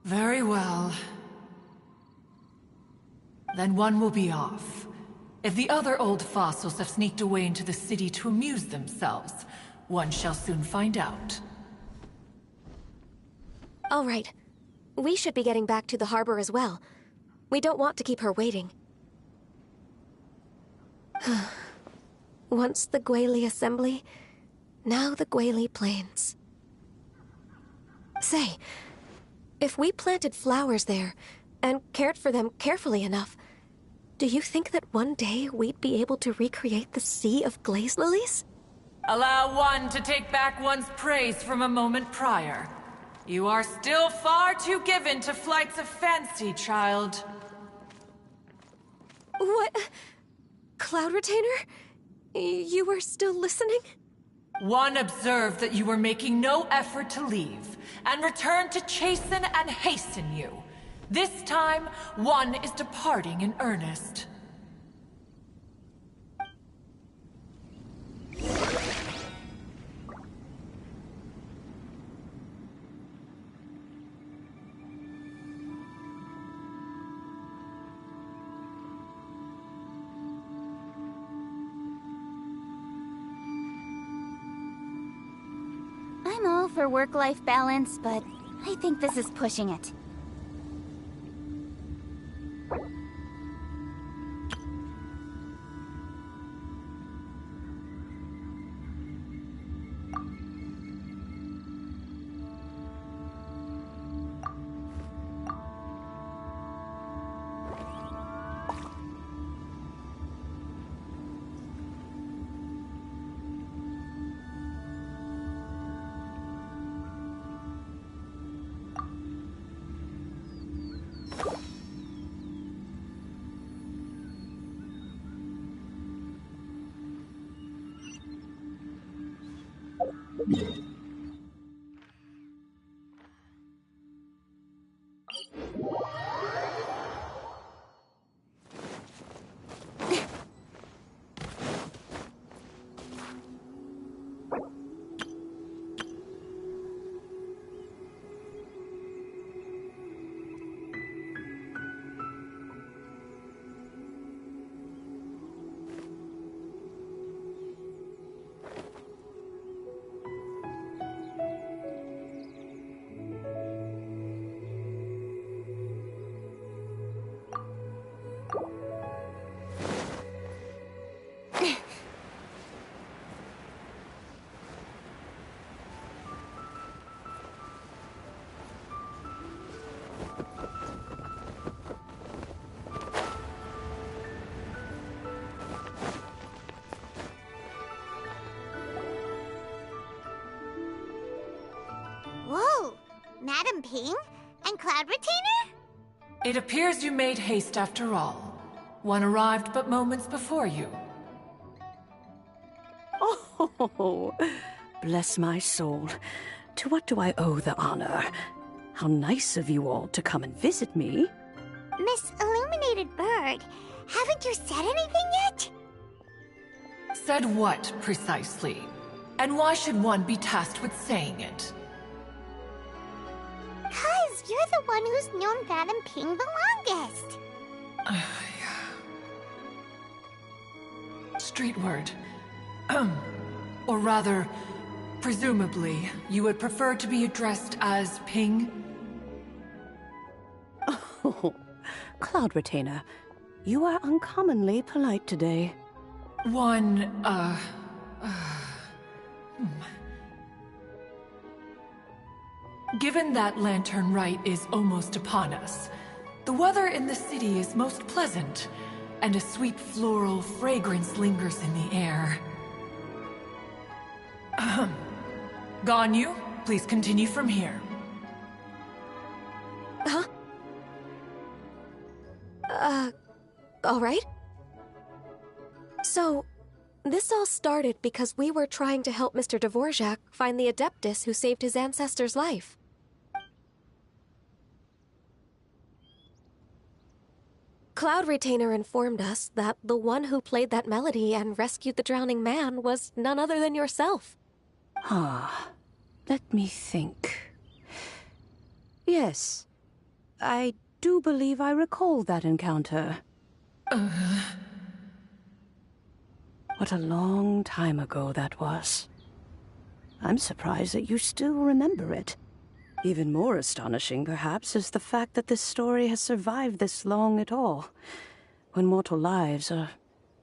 Very well. Then one will be off. If the other old fossils have sneaked away into the city to amuse themselves, one shall soon find out. All right. We should be getting back to the harbor as well. We don't want to keep her waiting. Once the Guili Assembly, now the Guili Plains. Say, if we planted flowers there, and cared for them carefully enough, do you think that one day we'd be able to recreate the Sea of Glaze Lilies? Allow one to take back one's praise from a moment prior. You are still far too given to flights of fancy, child. What? Cloud Retainer? You were still listening? One observed that you were making no effort to leave, and returned to chasten and hasten you. This time, one is departing in earnest. for work-life balance, but I think this is pushing it. Whoa! Madam Ping? And Cloud Retainer? It appears you made haste after all. One arrived but moments before you. Oh, bless my soul. To what do I owe the honor? How nice of you all to come and visit me. Miss Illuminated Bird, haven't you said anything yet? Said what, precisely? And why should one be tasked with saying it? 'Cause you're the one who's known Madam Ping the longest. Street word. Or rather, presumably, you would prefer to be addressed as Ping? Oh, Cloud Retainer, you are uncommonly polite today. Given that Lantern Rite is almost upon us, the weather in the city is most pleasant, and a sweet floral fragrance lingers in the air. Ganyu, please continue from here. Huh? All right. So, this all started because we were trying to help Mr. Dvorak find the Adeptus who saved his ancestor's life. Cloud Retainer informed us that the one who played that melody and rescued the drowning man was none other than yourself. Ah, let me think. Yes, I do believe I recall that encounter. What a long time ago that was. I'm surprised that you still remember it. Even more astonishing, perhaps, is the fact that this story has survived this long at all, when mortal lives are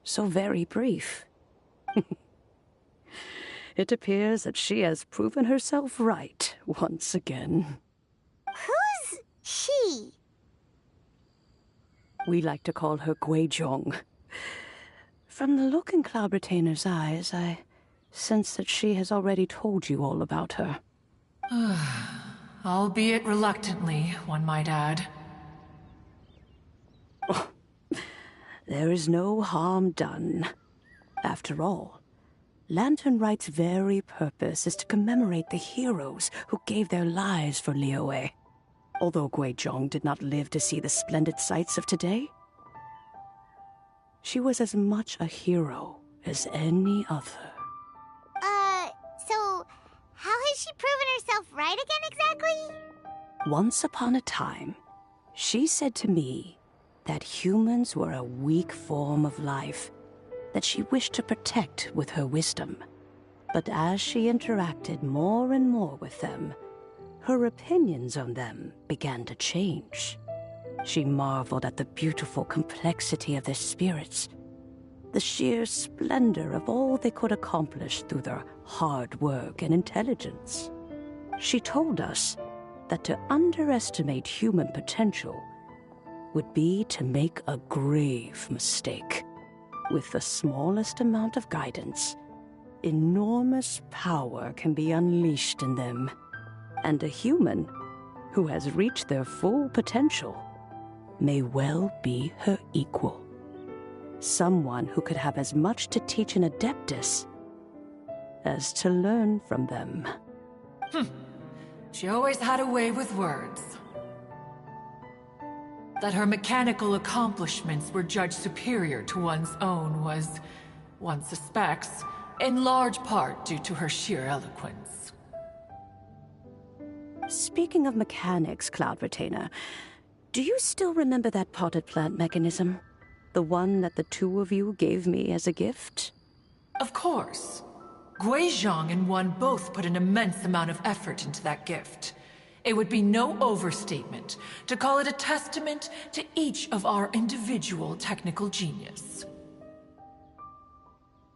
so very brief. It appears that she has proven herself right once again. Who's she? We like to call her Guizhong. From the look in Cloud Retainer's eyes, I sense that she has already told you all about her. Albeit reluctantly, one might add. There is no harm done. After all, Lantern Rite's very purpose is to commemorate the heroes who gave their lives for Liyue. Although Guizhong did not live to see the splendid sights of today, she was as much a hero as any other. So how has she proven herself right again exactly? Once upon a time, she said to me that humans were a weak form of life that she wished to protect with her wisdom. But as she interacted more and more with them, her opinions on them began to change. She marveled at the beautiful complexity of their spirits, the sheer splendor of all they could accomplish through their hard work and intelligence. She told us that to underestimate human potential would be to make a grave mistake. With the smallest amount of guidance, enormous power can be unleashed in them, and a human who has reached their full potential may well be her equal. Someone who could have as much to teach an adeptus as to learn from them. She always had a way with words. That her mechanical accomplishments were judged superior to one's own was, one suspects, in large part due to her sheer eloquence. Speaking of mechanics, Cloud Retainer, do you still remember that potted plant mechanism? The one that the two of you gave me as a gift? Of course. Guizhong and One both put an immense amount of effort into that gift. It would be no overstatement to call it a testament to each of our individual technical genius.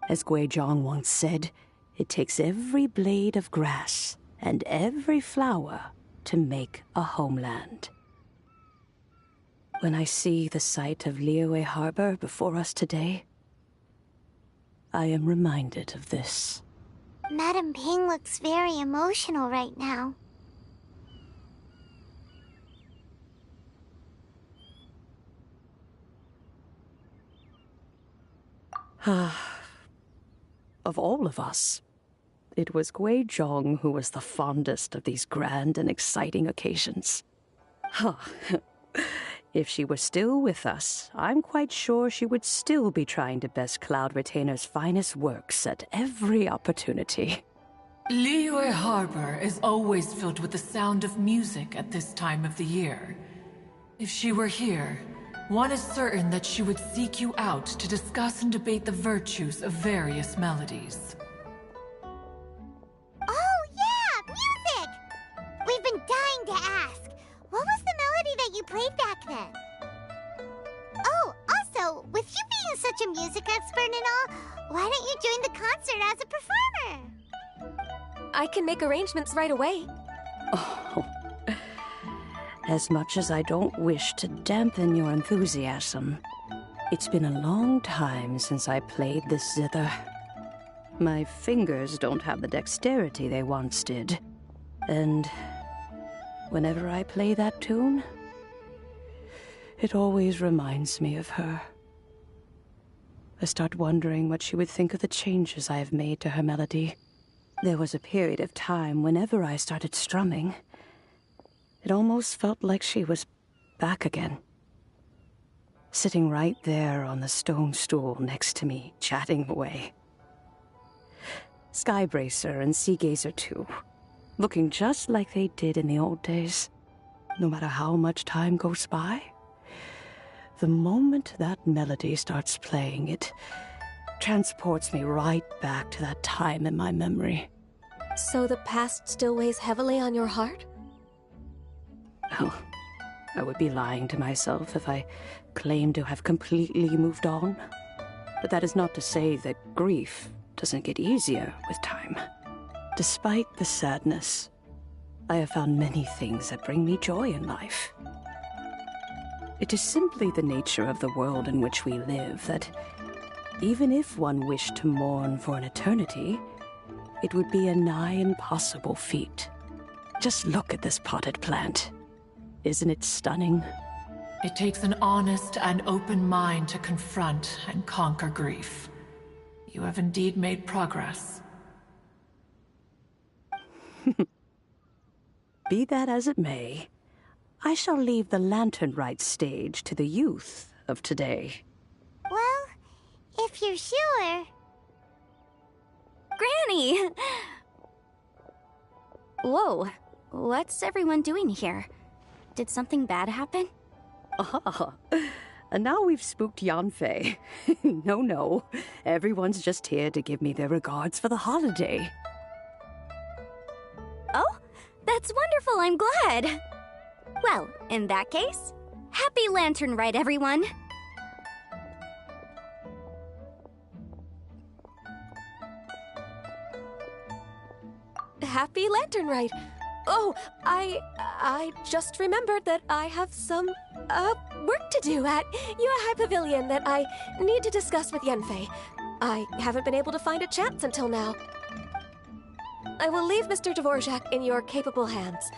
As Guizhong once said, it takes every blade of grass and every flower to make a homeland. When I see the sight of Liyue Harbor before us today, I am reminded of this. Madame Ping looks very emotional right now. Of all of us, it was Guizhong who was the fondest of these grand and exciting occasions. If she were still with us, I'm quite sure she would still be trying to best Cloud Retainer's finest works at every opportunity. Liyue Harbor is always filled with the sound of music at this time of the year. If she were here, one is certain that she would seek you out to discuss and debate the virtues of various melodies. Oh yeah, music! We've been dying to ask. What was the melody that you played back then? Oh, also, with you being such a music expert and all, why don't you join the concert as a performer? I can make arrangements right away. Oh, as much as I don't wish to dampen your enthusiasm, it's been a long time since I played this zither. My fingers don't have the dexterity they once did, and whenever I play that tune, it always reminds me of her. I start wondering what she would think of the changes I have made to her melody. There was a period of time whenever I started strumming, it almost felt like she was back again. Sitting right there on the stone stool next to me, chatting away. Skybracer and Seagazer too, looking just like they did in the old days. No matter how much time goes by, the moment that melody starts playing, it transports me right back to that time in my memory. So the past still weighs heavily on your heart? Oh, I would be lying to myself if I claimed to have completely moved on. But that is not to say that grief doesn't get easier with time. Despite the sadness, I have found many things that bring me joy in life. It is simply the nature of the world in which we live that even if one wished to mourn for an eternity, it would be a nigh impossible feat. Just look at this potted plant. Isn't it stunning? It takes an honest and open mind to confront and conquer grief. You have indeed made progress. Be that as it may, I shall leave the Lantern Rite stage to the youth of today. Well, if you're sure. Granny! Whoa, what's everyone doing here? Did something bad happen? Ah, And now we've spooked Yanfei. No. Everyone's just here to give me their regards for the holiday. Oh, that's wonderful, I'm glad. Well, in that case, happy Lantern Rite, everyone. Happy Lantern Rite. Oh, I just remembered that I have some, work to do at Yuehai Pavilion that I need to discuss with Yanfei. I haven't been able to find a chance until now. I will leave Mr. Dvorak in your capable hands.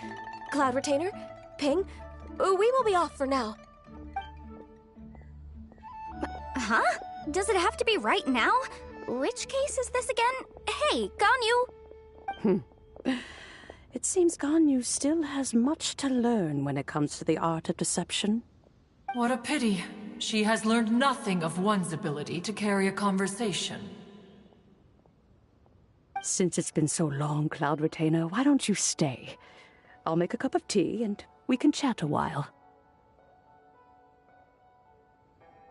Cloud Retainer, Ping, we will be off for now. Huh? Does it have to be right now? Which case is this again? Hey, Ganyu! It seems Ganyu still has much to learn when it comes to the art of deception. What a pity. She has learned nothing of one's ability to carry a conversation. Since it's been so long, Cloud Retainer, why don't you stay? I'll make a cup of tea and we can chat a while.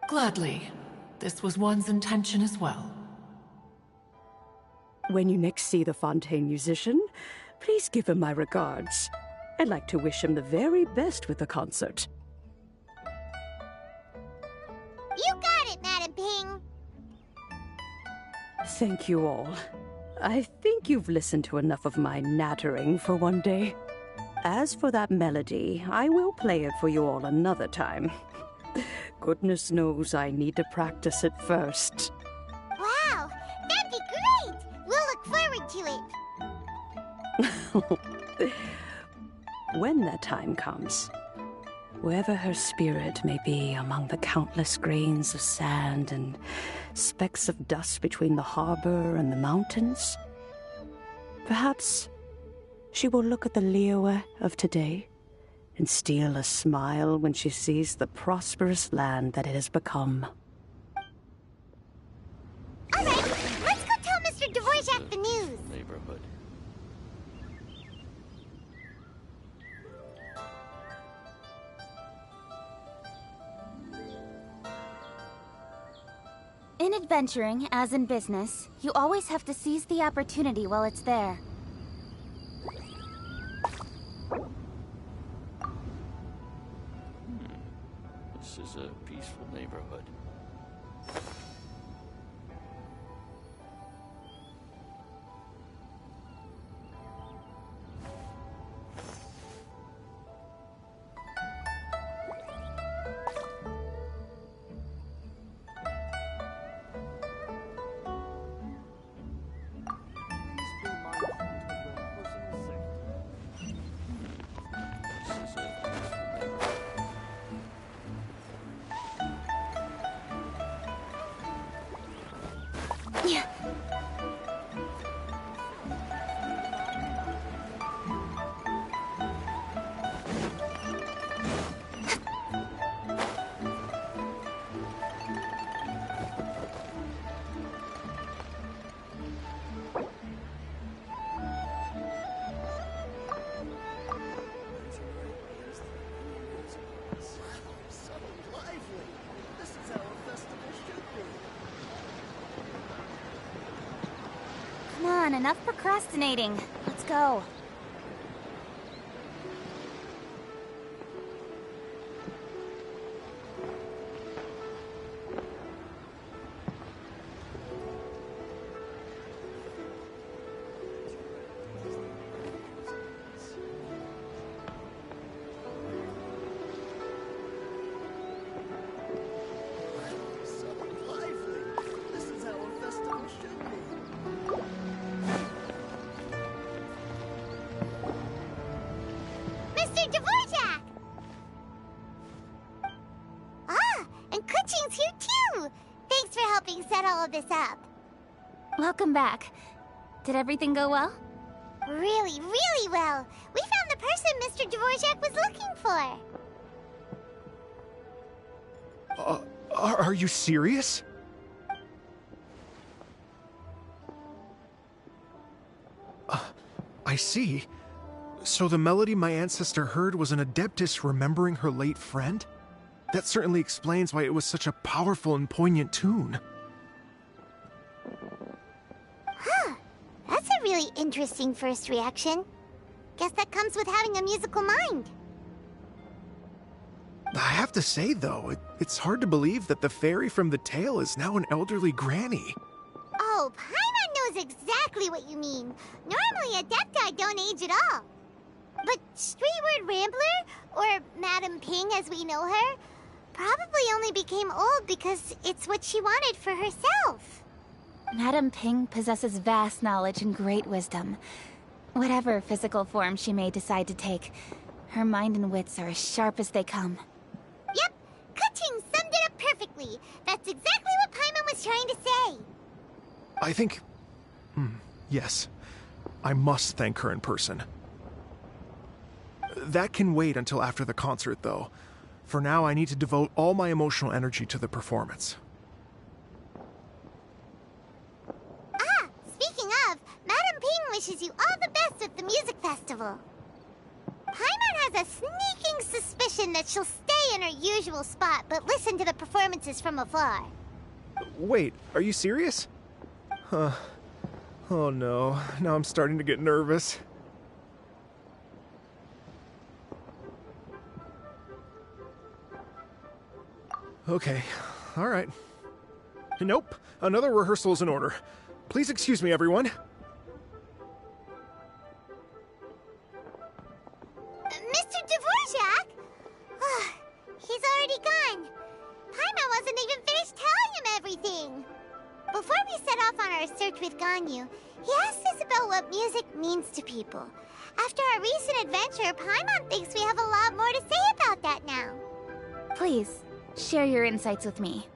Gladly. This was one's intention as well. When you next see the Fontaine musician, please give him my regards. I'd like to wish him the very best with the concert. You got it, Madam Ping. Thank you all. I think you've listened to enough of my nattering for one day. As for that melody, I will play it for you all another time. Goodness knows I need to practice it first. Wow, that'd be great. We'll look forward to it. When that time comes, wherever her spirit may be among the countless grains of sand and specks of dust between the harbor and the mountains, perhaps she will look at the Liyue of today and steal a smile when she sees the prosperous land that it has become. All right, let's go tell Mr. Dvorak the news. Neighborhood. In adventuring, as in business, you always have to seize the opportunity while it's there. This is a peaceful neighborhood. Come on, enough procrastinating. Let's go. Mr. Dvorak! Ah, and Kuchin's here too! Thanks for helping set all of this up. Welcome back. Did everything go well? Really, really well. We found the person Mr. Dvorak was looking for. Are you serious? I see. So the melody my ancestor heard was an adeptus remembering her late friend? That certainly explains why it was such a powerful and poignant tune. Huh. That's a really interesting first reaction. Guess that comes with having a musical mind. I have to say, though, it's hard to believe that the fairy from the tale is now an elderly granny. Oh, Paimon knows exactly what you mean. Normally, Adepti don't age at all. But Streetward Rambler, or Madam Ping as we know her, probably only became old because it's what she wanted for herself. Madam Ping possesses vast knowledge and great wisdom. Whatever physical form she may decide to take, her mind and wits are as sharp as they come. Yep, Kuching summed it up perfectly. That's exactly what Paimon was trying to say. I think... yes. I must thank her in person. That can wait until after the concert, though. For now, I need to devote all my emotional energy to the performance. Ah, speaking of, Madam Ping wishes you all the best at the music festival. Paimon has a sneaking suspicion that she'll stay in her usual spot, but listen to the performances from afar. Wait, are you serious? Huh. Oh no, now I'm starting to get nervous. Okay, alright. Nope, another rehearsal is in order. Please excuse me, everyone. Mr. Dvorak? He's already gone. Paimon wasn't even finished telling him everything. Before we set off on our search with Ganyu, he asked us about what music means to people. After our recent adventure, Paimon thinks we have a lot more to say about that now. Please, share your insights with me.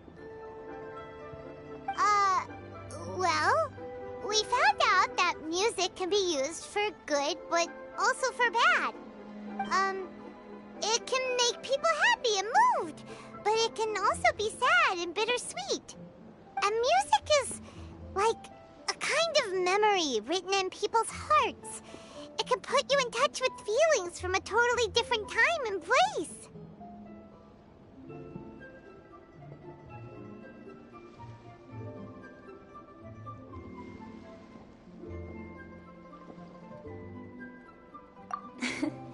Well, we found out that music can be used for good, but also for bad. It can make people happy and moved, but it can also be sad and bittersweet. And music is like a kind of memory written in people's hearts. It can put you in touch with feelings from a totally different time and place.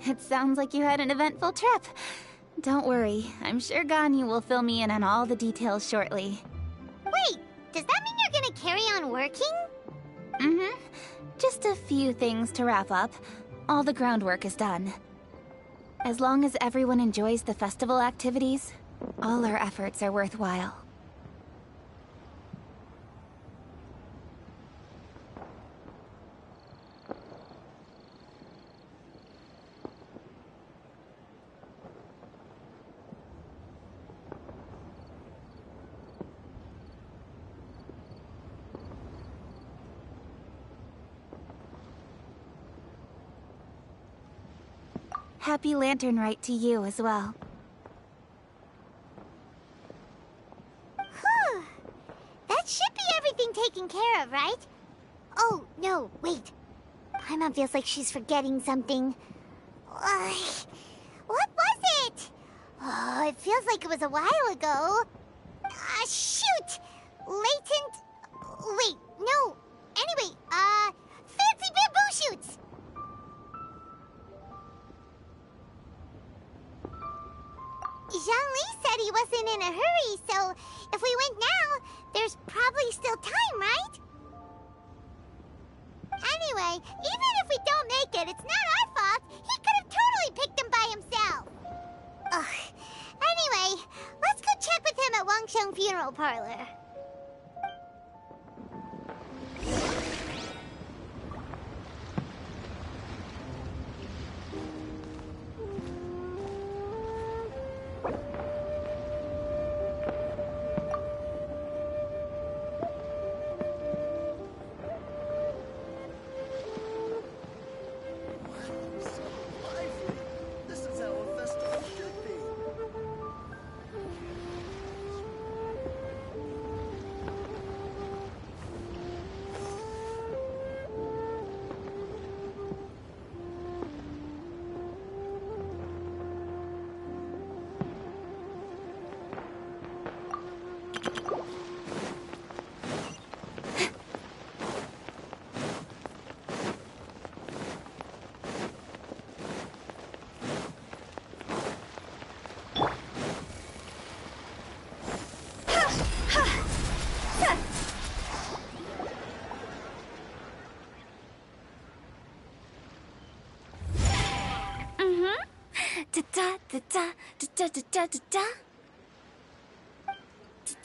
It sounds like you had an eventful trip. Don't worry, I'm sure Ganyu will fill me in on all the details shortly. Wait, does that mean you're gonna carry on working? Mm-hmm. Just a few things to wrap up. All the groundwork is done. As long as everyone enjoys the festival activities, all our efforts are worthwhile. Happy Lantern Rite to you as well. Whew. That should be everything taken care of, right? Oh, no, wait. Paimon feels like she's forgetting something. What was it? Oh, it feels like it was a while ago. Shoot! Latent... Wait, no. Anyway, fancy bamboo shoots! Zhang-Li said he wasn't in a hurry, so if we went now, there's probably still time, right? Anyway, even if we don't make it, it's not our fault. He could have totally picked them by himself. Ugh. Anyway, let's go check with him at Wangsheng Funeral Parlor. Da da da da da da da da da.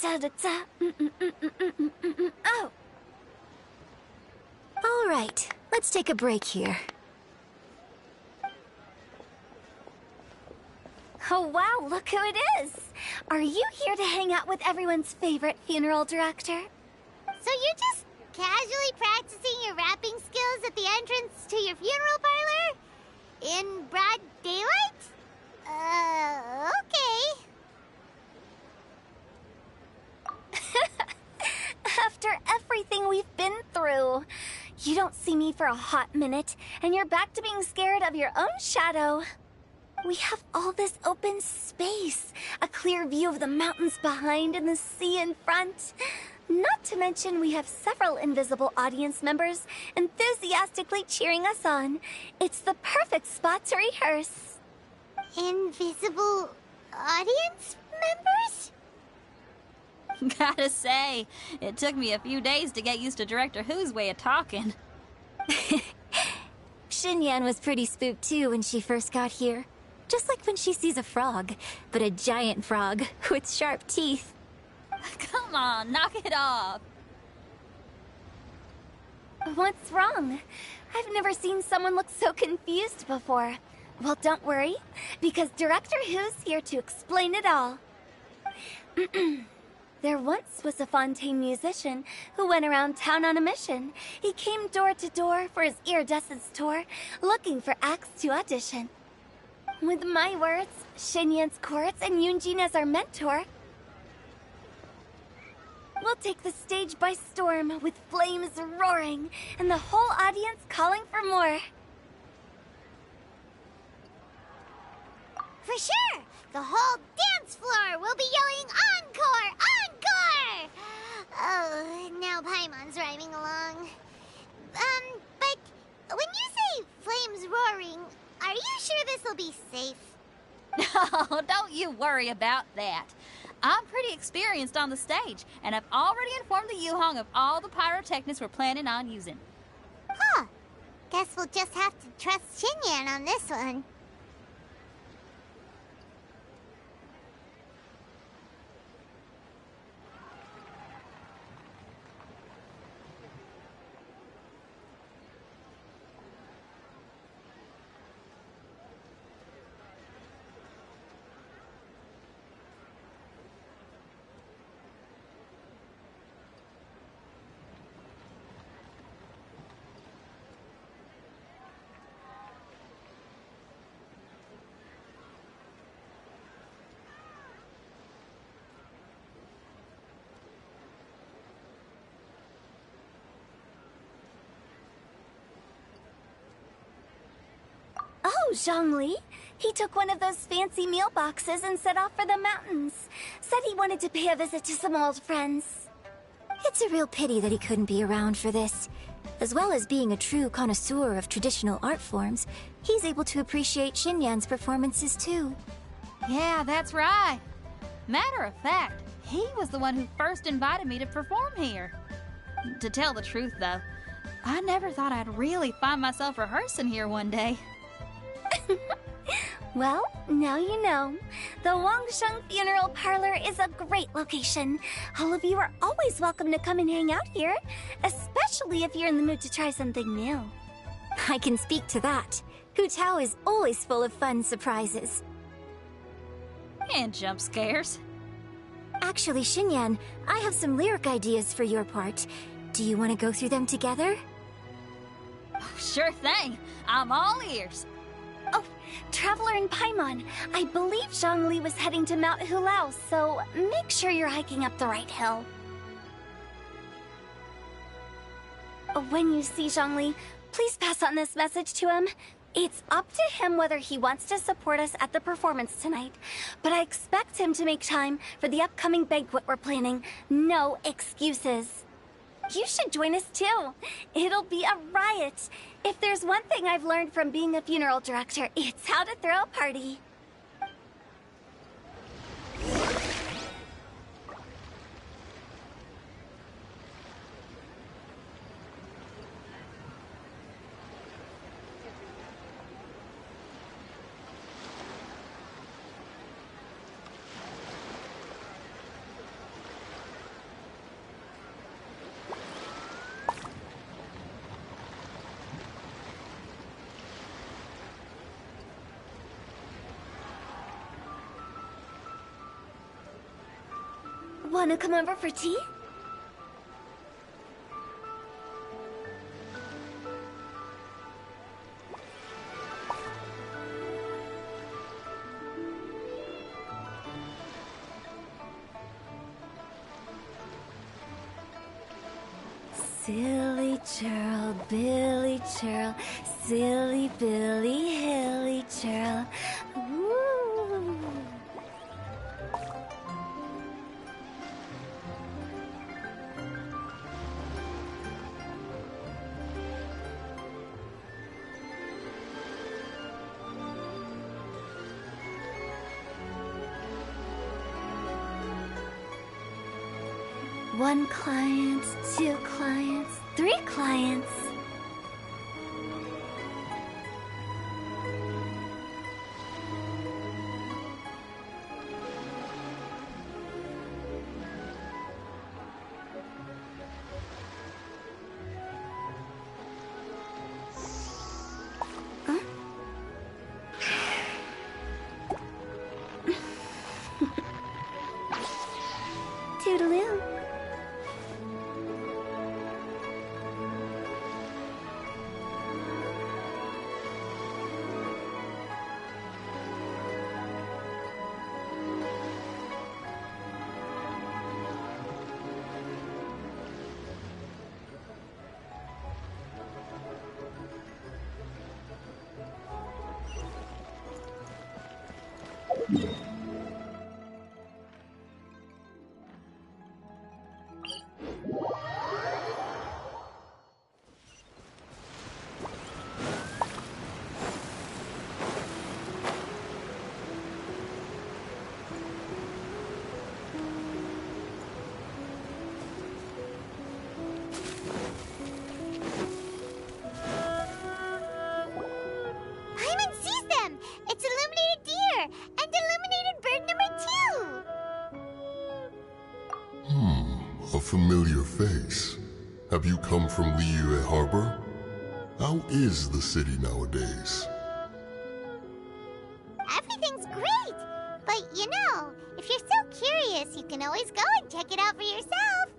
Da da da. Oh. All right, let's take a break here. Oh wow, look who it is! Are you here to hang out with everyone's favorite funeral director? So you're just casually practicing your rapping skills at the entrance to your funeral parlor? In broad daylight? Okay. After everything we've been through, you don't see me for a hot minute, and you're back to being scared of your own shadow. We have all this open space, a clear view of the mountains behind and the sea in front. Not to mention we have several invisible audience members enthusiastically cheering us on. It's the perfect spot to rehearse. Invisible audience members? Gotta say, it took me a few days to get used to Director Who's way of talking. Xinyan was pretty spooked too when she first got here. Just like when she sees a frog, but a giant frog with sharp teeth. Come on, knock it off. What's wrong? I've never seen someone look so confused before. Well, don't worry, because Director Who's here to explain it all. There once was a Fontaine musician who went around town on a mission. He came door to door for his iridescence tour, looking for acts to audition. With my words, Xinyan's chords, and Yunjin as our mentor, we'll take the stage by storm with flames roaring and the whole audience calling for more. For sure! The whole dance floor will be yelling encore! Encore! Oh, now Paimon's rhyming along. But when you say flames roaring, are you sure this'll be safe? No, don't you worry about that. I'm pretty experienced on the stage, and I've already informed the Yuhong of all the pyrotechnics we're planning on using. Huh. Guess we'll just have to trust Xinyan on this one. Oh, Zhongli. He took one of those fancy meal boxes and set off for the mountains. Said he wanted to pay a visit to some old friends. It's a real pity that he couldn't be around for this. As well as being a true connoisseur of traditional art forms, he's able to appreciate Xinyan's performances too. Yeah, that's right. Matter of fact, he was the one who first invited me to perform here. To tell the truth, though, I never thought I'd really find myself rehearsing here one day. Well, now you know. The Wangsheng Funeral Parlor is a great location. All of you are always welcome to come and hang out here, especially if you're in the mood to try something new. I can speak to that. Hu Tao is always full of fun surprises. And jump scares. Actually, Xinyan, I have some lyric ideas for your part. Do you want to go through them together? Sure thing. I'm all ears. Oh, Traveler in Paimon, I believe Zhongli was heading to Mount Hulao, so make sure you're hiking up the right hill. When you see Zhongli, please pass on this message to him. It's up to him whether he wants to support us at the performance tonight, but I expect him to make time for the upcoming banquet we're planning. No excuses. You should join us too. It'll be a riot. If there's one thing I've learned from being a funeral director, it's how to throw a party. Wanna come over for tea? Silly churl, Billy churl, silly Billy, hilly churl. Woo! One client, 2 clients, 3 clients. Huh? Toodaloo. Paimon sees them! It's illuminated deer! And illuminated bird number 2! A familiar face. Have you come from Liyue Harbor? How is the city nowadays? Everything's great! But you know, if you're so curious, you can always go and check it out for yourself!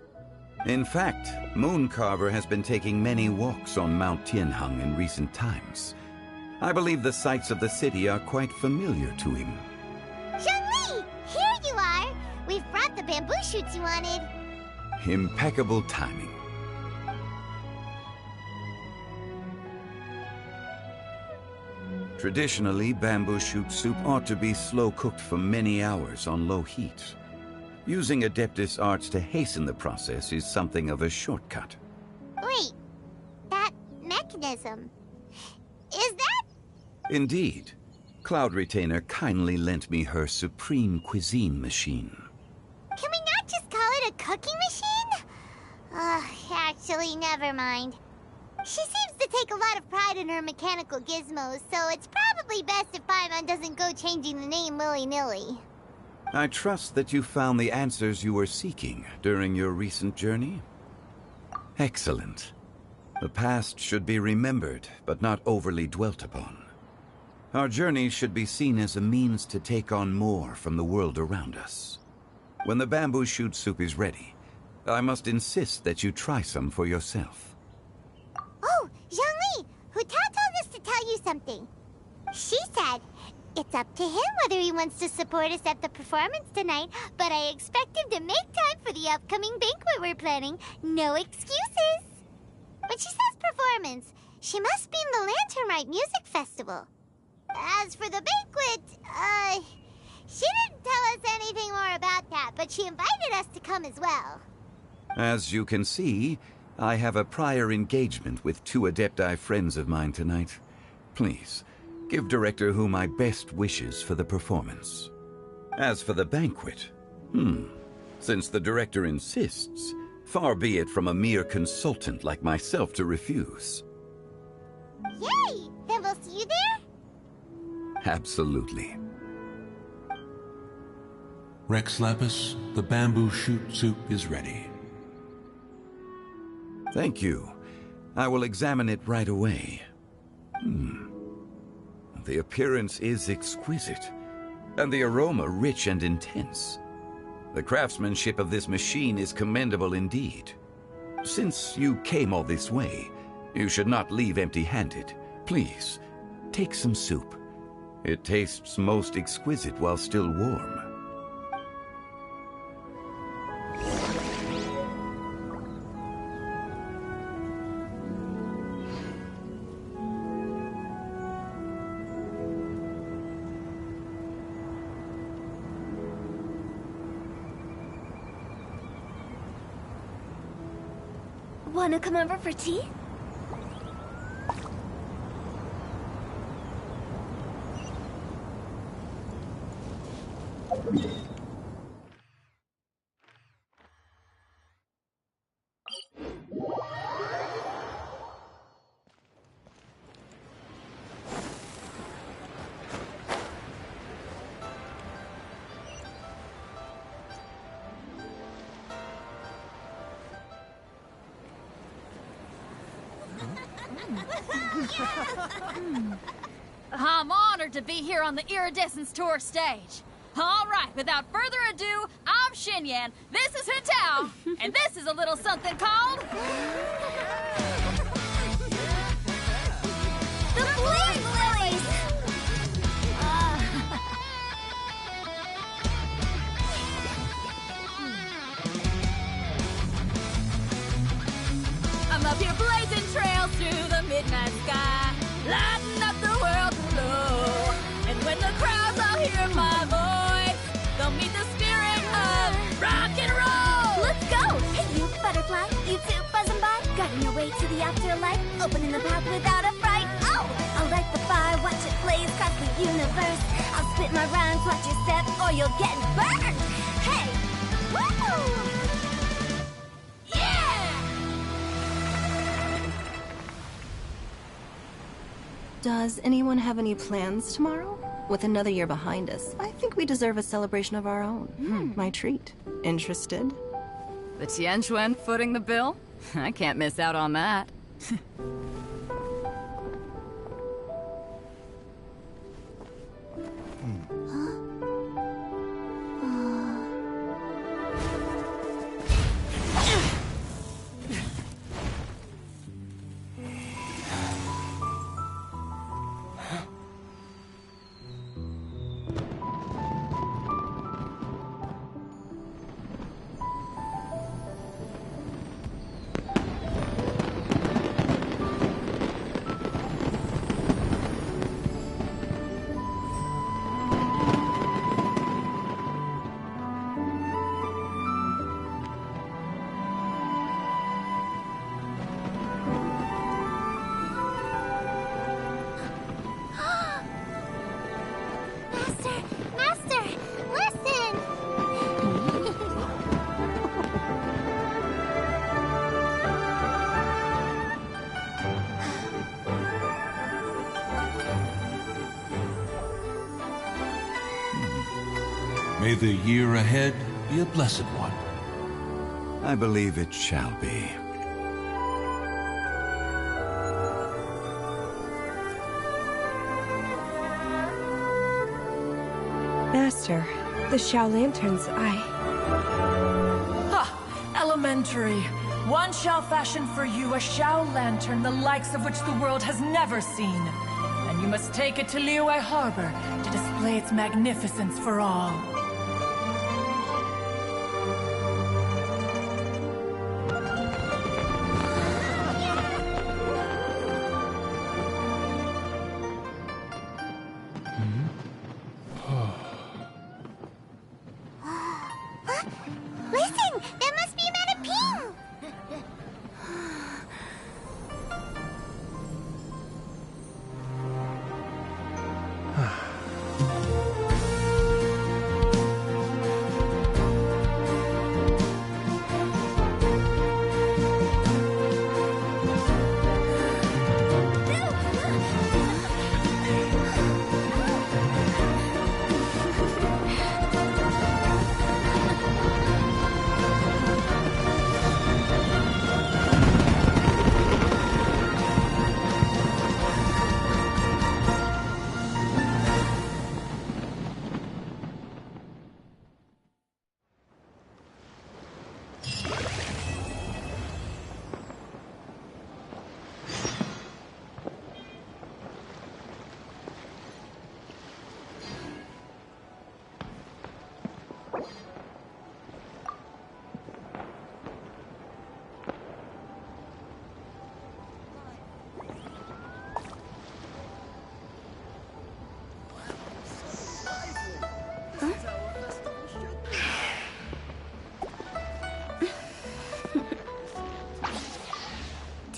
In fact, Mooncarver has been taking many walks on Mount Tianheng in recent times. I believe the sights of the city are quite familiar to him. Zhongli! Here you are! We've brought the bamboo shoots you wanted. Impeccable timing. Traditionally, bamboo shoot soup ought to be slow-cooked for many hours on low heat. Using Adeptus arts to hasten the process is something of a shortcut. Wait, that mechanism... is that... Indeed. Cloud Retainer kindly lent me her supreme cuisine machine. Can we not just call it a cooking machine? Actually, never mind. She seems to take a lot of pride in her mechanical gizmos, so it's probably best if Paimon doesn't go changing the name willy-nilly. I trust that you found the answers you were seeking during your recent journey? Excellent. The past should be remembered, but not overly dwelt upon. Our journey should be seen as a means to take on more from the world around us. When the bamboo shoot soup is ready, I must insist that you try some for yourself. Oh, Zhongli! Huta told us to tell you something. She said, it's up to him whether he wants to support us at the performance tonight, but I expect him to make time for the upcoming banquet we're planning. No excuses! When she says performance, she must mean the Lantern Rite Music Festival. As for the banquet, she didn't tell us anything more about that, but she invited us to come as well. As you can see, I have a prior engagement with 2 Adepti friends of mine tonight. Please, give Director Hu my best wishes for the performance. As for the banquet, since the Director insists, far be it from a mere consultant like myself to refuse. Yay! Then we'll see you there? Absolutely. Rex Lapis, the bamboo shoot soup is ready. Thank you. I will examine it right away. The appearance is exquisite, and the aroma rich and intense. The craftsmanship of this machine is commendable indeed. Since you came all this way, you should not leave empty-handed. Please, take some soup. It tastes most exquisite while still warm. Wanna come over for tea? I'm honored to be here on the Iridescence Tour stage. All right, without further ado, I'm Xinyan, this is Hintao, and this is a little something called... The Flame Lilies! I'm up here blazing trails through the midnight sky, lighting up the world below. And when the crowds all hear my voice, they'll meet the spirit of rock and roll. Let's go! Hey, you butterfly, you too buzzing by, guiding your way to the afterlife, opening the path without a fright. Oh, I'll light the fire, watch it blaze across the universe. I'll spit my rhymes, watch your step, or you'll get burned. Hey, woo! Does anyone have any plans tomorrow? With another year behind us, I think we deserve a celebration of our own. My treat. Interested? The Tianquan footing the bill? I can't miss out on that. Master, listen! May the year ahead be a blessed one. I believe it shall be. Master, the Xiao Lanterns, Elementary. One shall fashion for you a Xiao Lantern, the likes of which the world has never seen. And you must take it to Liyue Harbor to display its magnificence for all. Listen! That must be Madame Ping!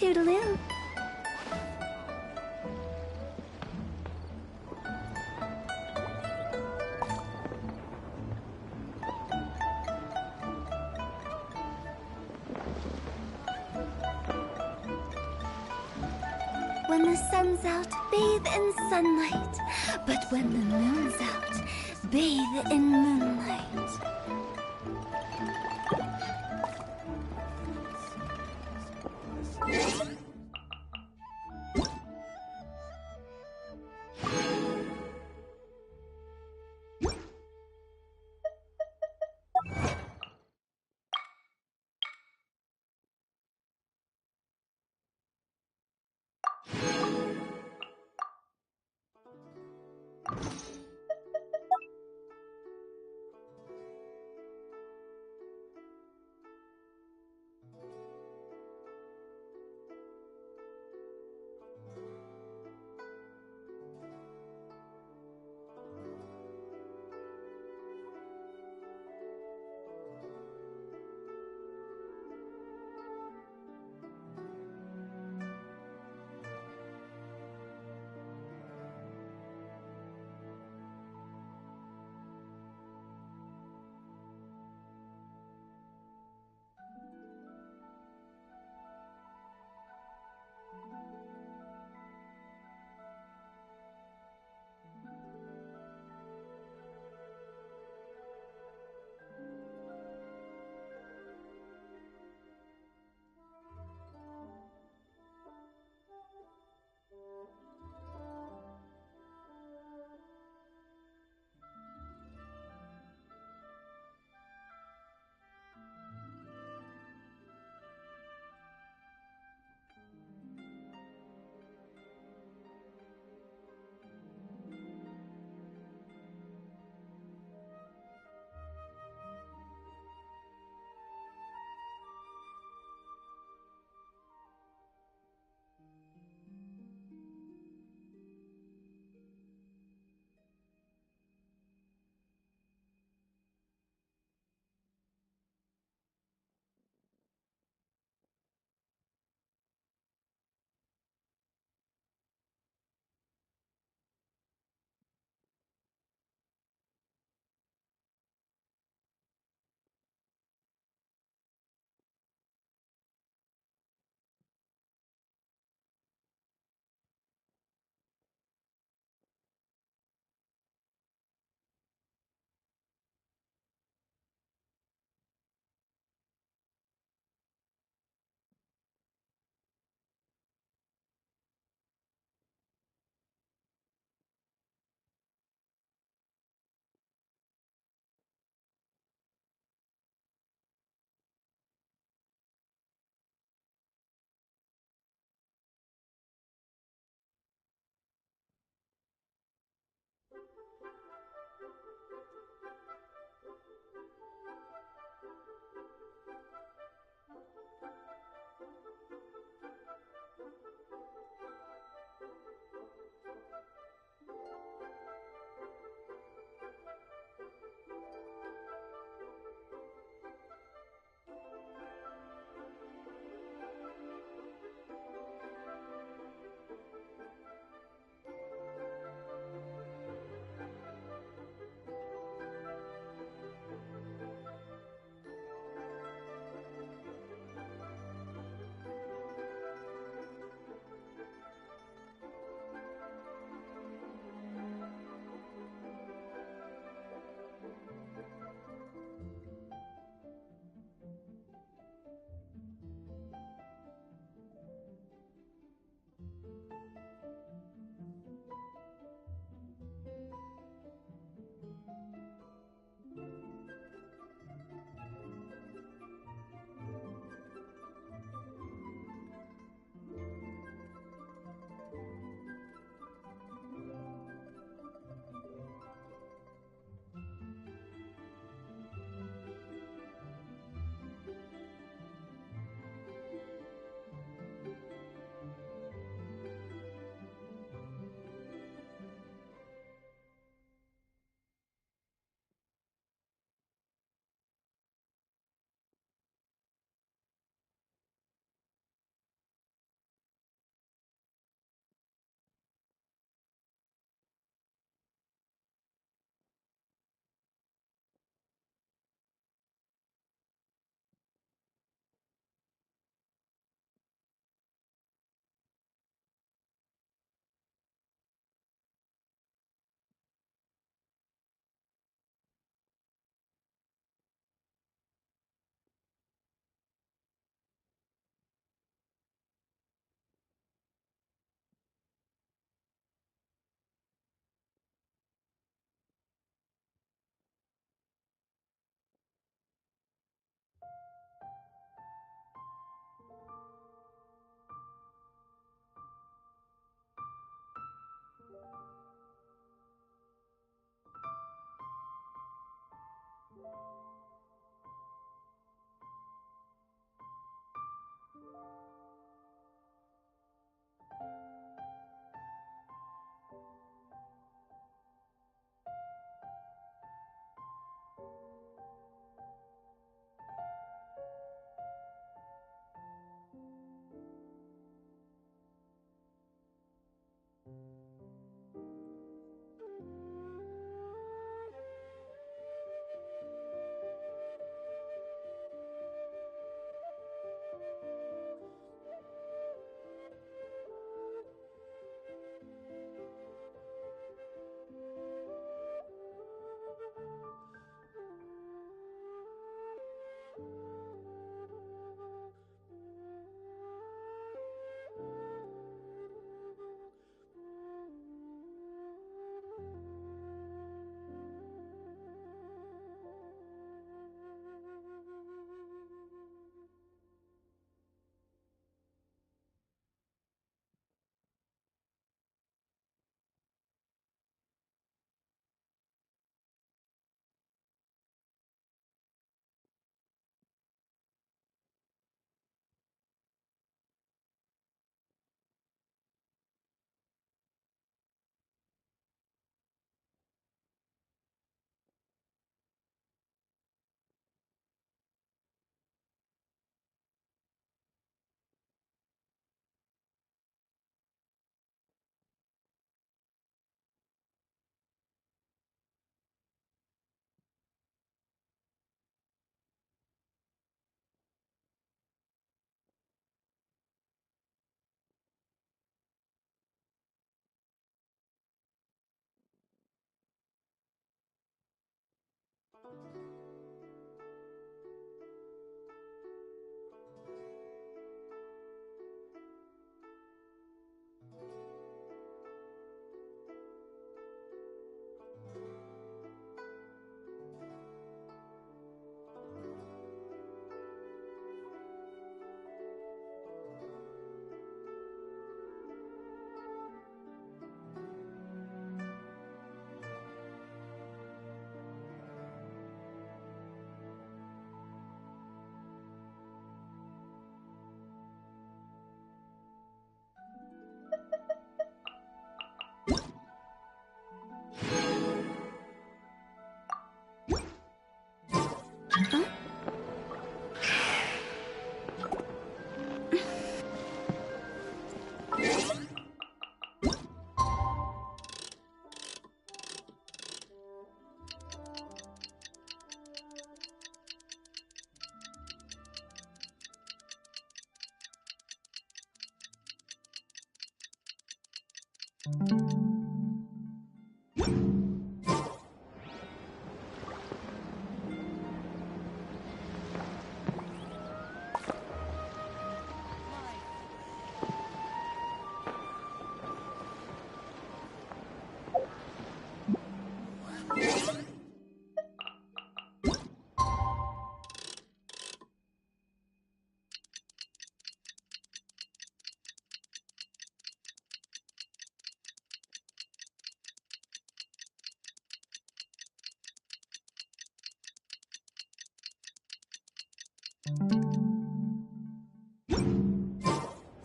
Toodaloo. When the sun's out, bathe in sunlight. But when the moon's out, bathe in moonlight.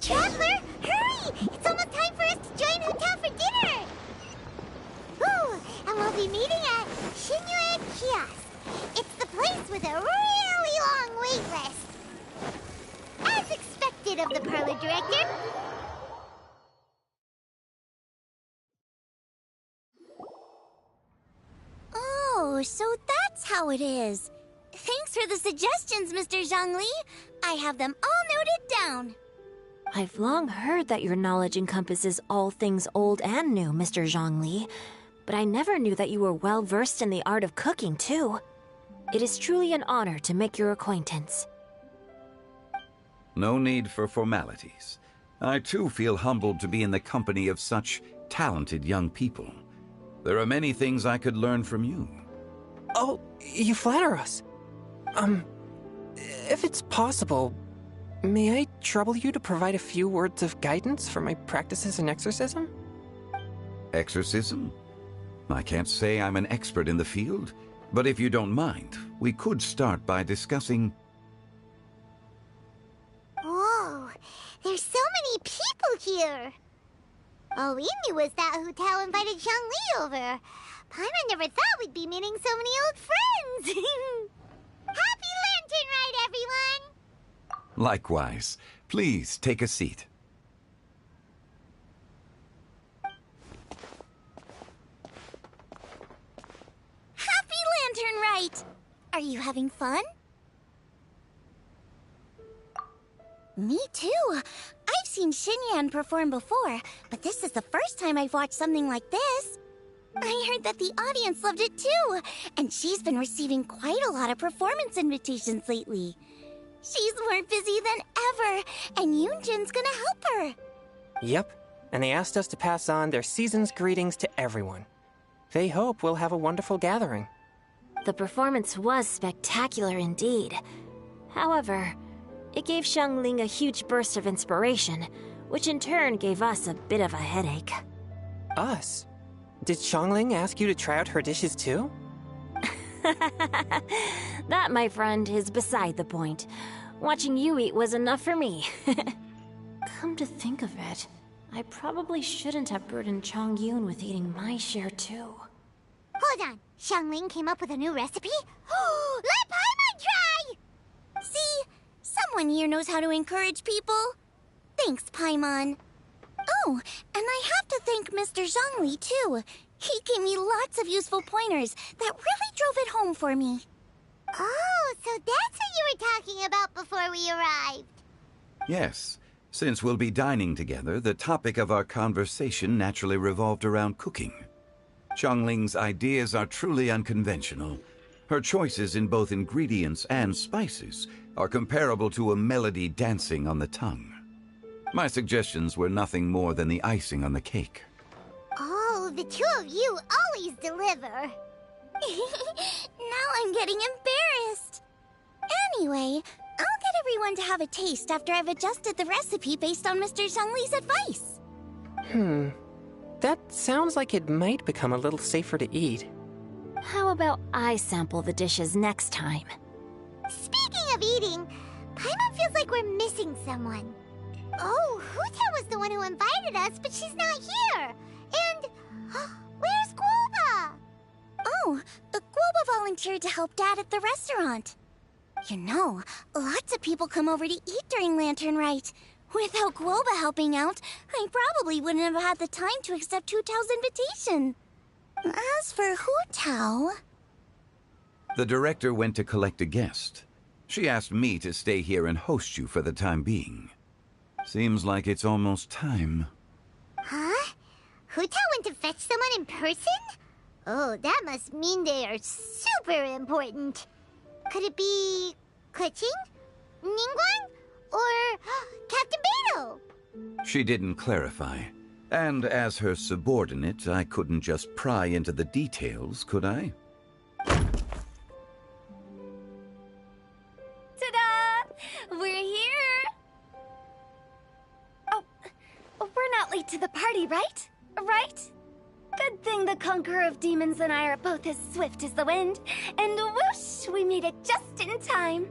Traveler, hurry! It's almost time for us to join Hotel for dinner! Ooh, and we'll be meeting at Shinyue Kiosk. It's the place with a really long wait list. As expected of the parlor director. Oh, so that's how it is. Thanks for the suggestions, Mr. Zhongli. I have them all noted down. I've long heard that your knowledge encompasses all things old and new, Mr. Zhongli, but I never knew that you were well versed in the art of cooking, too. It is truly an honor to make your acquaintance. No need for formalities. I too feel humbled to be in the company of such talented young people. There are many things I could learn from you. Oh, you flatter us. If it's possible, may I trouble you to provide a few words of guidance for my practices in exorcism? Exorcism? I can't say I'm an expert in the field, but if you don't mind, we could start by discussing... Whoa, there's so many people here. All we knew was that Hotel invited Zhongli over. Paimon never thought we'd be meeting so many old friends. Happy Lantern Rite, everyone! Likewise. Please take a seat. Happy Lantern Rite! Are you having fun? Me too. I've seen Xinyan perform before, but this is the first time I've watched something like this. I heard that the audience loved it too, and she's been receiving quite a lot of performance invitations lately. She's more busy than ever, and Yoonjin's gonna help her. Yep, and they asked us to pass on their season's greetings to everyone. They hope we'll have a wonderful gathering. The performance was spectacular indeed. However, it gave Xiangling a huge burst of inspiration, which in turn gave us a bit of a headache. Us? Did Xiangling ask you to try out her dishes too? That, my friend, is beside the point. Watching you eat was enough for me. Come to think of it, I probably shouldn't have burdened Chongyun with eating my share too. Hold on, Xiangling came up with a new recipe? Let Paimon try! See? Someone here knows how to encourage people. Thanks, Paimon. Oh, and I have to thank Mr. Zhongli, too. He gave me lots of useful pointers that really drove it home for me. Oh, so that's what you were talking about before we arrived. Yes. Since we'll be dining together, the topic of our conversation naturally revolved around cooking. Xiangling's ideas are truly unconventional. Her choices in both ingredients and spices are comparable to a melody dancing on the tongue. My suggestions were nothing more than the icing on the cake. Oh, the two of you always deliver. Now I'm getting embarrassed. Anyway, I'll get everyone to have a taste after I've adjusted the recipe based on Mr. Zhongli's advice. That sounds like it might become a little safer to eat. How about I sample the dishes next time? Speaking of eating, Paimon feels like we're missing someone. Oh, Huta was the one who invited us, but she's not here. And where's Guoba? Oh, Guoba volunteered to help Dad at the restaurant. You know, lots of people come over to eat during Lantern Rite. Without Guoba helping out, I probably wouldn't have had the time to accept Hu Tao's invitation. As for Hu Tao... The director went to collect a guest. She asked me to stay here and host you for the time being. Seems like it's almost time. Huh? Puta went to fetch someone in person? Oh, that must mean they are super important. Could it be Keqing? Ningguang? Or Captain Beidou? She didn't clarify. And as her subordinate, I couldn't just pry into the details, could I? Ta-da! We're here! Oh, we're not late to the party, right? Right? Good thing the Conqueror of Demons and I are both as swift as the wind. And whoosh, we made it just in time.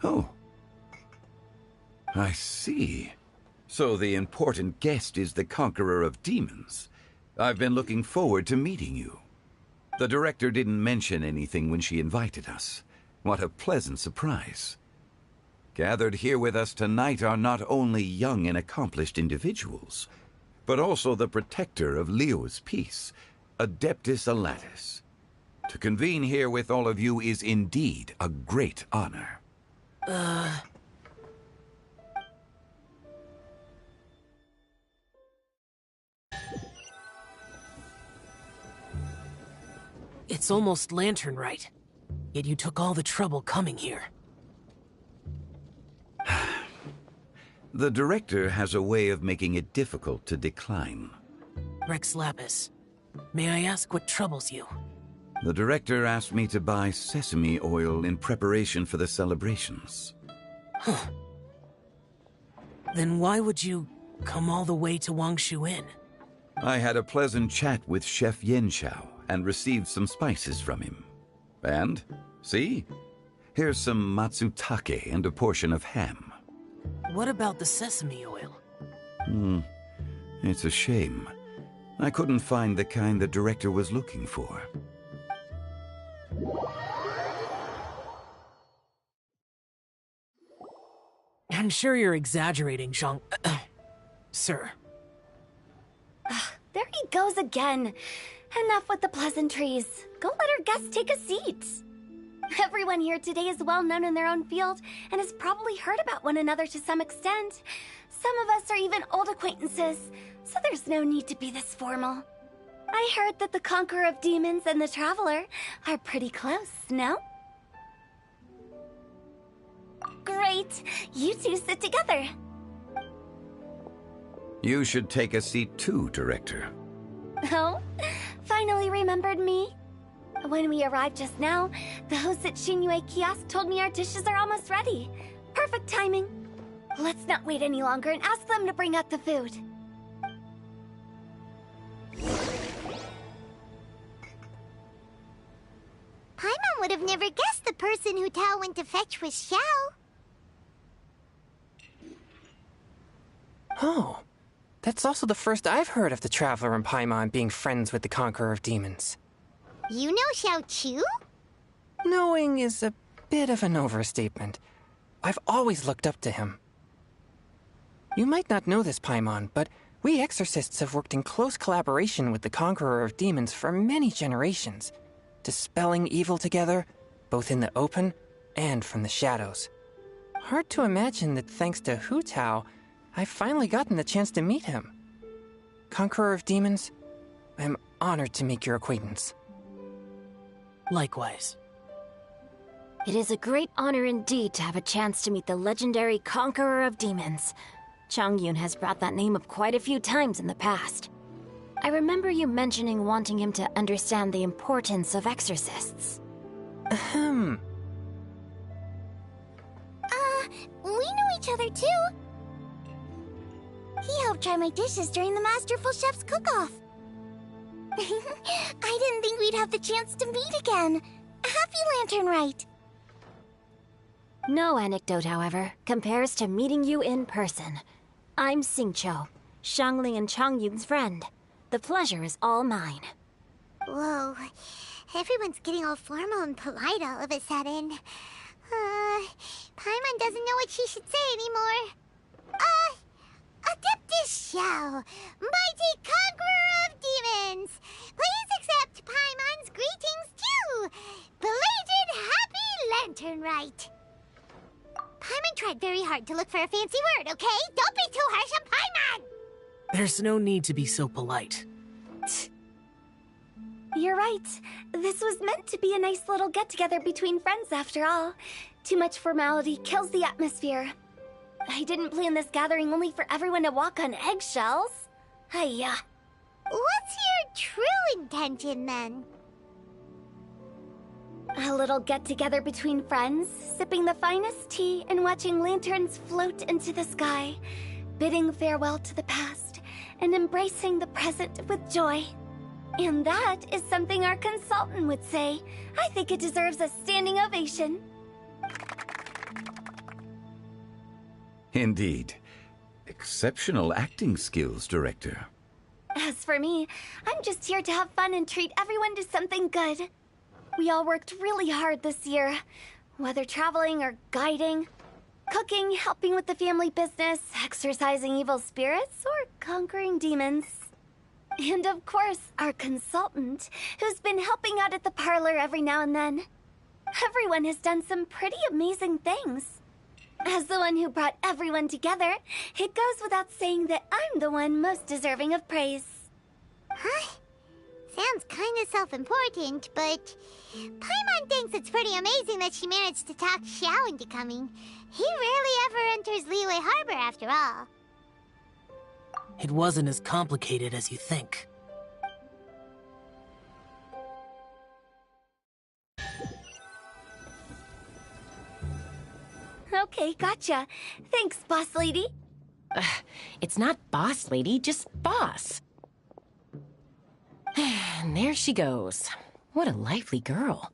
Oh. I see. So the important guest is the Conqueror of Demons. I've been looking forward to meeting you. The director didn't mention anything when she invited us. What a pleasant surprise. Gathered here with us tonight are not only young and accomplished individuals, but also the protector of Leo's peace, Adeptus Alatus. To convene here with all of you is indeed a great honor. It's almost Lantern Rite, yet you took all the trouble coming here. The director has a way of making it difficult to decline. Rex Lapis, may I ask what troubles you? The director asked me to buy sesame oil in preparation for the celebrations. Huh. Then why would you come all the way to Wangshu Inn? I had a pleasant chat with Chef Yenshao and received some spices from him. And, see? Here's some matsutake and a portion of ham. What about the sesame oil? It's a shame. I couldn't find the kind the director was looking for. I'm sure you're exaggerating, Zhang... Sir. There he goes again. Enough with the pleasantries. Go let our guests take a seat. Everyone here today is well known in their own field and has probably heard about one another to some extent. Some of us are even old acquaintances, so there's no need to be this formal. I heard that the Conqueror of Demons and the Traveler are pretty close, no? Great! You two sit together. You should take a seat too, Director. Oh? Finally remembered me? When we arrived just now, the host at Xinyue Kiosk told me our dishes are almost ready. Perfect timing. Let's not wait any longer and ask them to bring out the food. Paimon would have never guessed the person who Tao went to fetch was Xiao. Oh, that's also the first I've heard of the Traveler and Paimon being friends with the Conqueror of Demons. You know Xiao Chu? Knowing is a bit of an overstatement. I've always looked up to him. You might not know this, Paimon, but we exorcists have worked in close collaboration with the Conqueror of Demons for many generations, dispelling evil together, both in the open and from the shadows. Hard to imagine that thanks to Hu Tao, I've finally gotten the chance to meet him. Conqueror of Demons, I'm honored to make your acquaintance. Likewise. It is a great honor indeed to have a chance to meet the legendary Conqueror of Demons. Changyun has brought that name up quite a few times in the past. I remember you mentioning wanting him to understand the importance of exorcists. We know each other too. He helped try my dishes during the Masterful Chef's cook-off. I didn't think we'd have the chance to meet again. Happy Lantern Rite. No anecdote, however, compares to meeting you in person. I'm Xingqiu, Shangling and Changyun's friend. The pleasure is all mine. Whoa, everyone's getting all formal and polite all of a sudden. Paimon doesn't know what she should say anymore. Adeptus Xiao, mighty Conqueror of Demons, please accept Paimon's greetings too. Belated Happy Lantern Rite. Paimon tried very hard to look for a fancy word, okay? Don't be too harsh on Paimon! There's no need to be so polite. You're right. This was meant to be a nice little get-together between friends after all. Too much formality kills the atmosphere. I didn't plan this gathering only for everyone to walk on eggshells. Hiya. What's your true intention, then? A little get-together between friends, sipping the finest tea and watching lanterns float into the sky, bidding farewell to the past, and embracing the present with joy. And that is something our consultant would say. I think it deserves a standing ovation. Indeed. Exceptional acting skills, Director. As for me, I'm just here to have fun and treat everyone to something good. We all worked really hard this year, whether traveling or guiding, cooking, helping with the family business, exorcising evil spirits, or conquering demons. And of course, our consultant, who's been helping out at the parlor every now and then. Everyone has done some pretty amazing things. As the one who brought everyone together, it goes without saying that I'm the one most deserving of praise. Huh? Sounds kinda self-important, but Paimon thinks it's pretty amazing that she managed to talk Xiao into coming. He rarely ever enters Liyue Harbor after all. It wasn't as complicated as you think. Okay, gotcha. Thanks, boss lady. It's not boss lady, just boss. And there she goes. What a lively girl.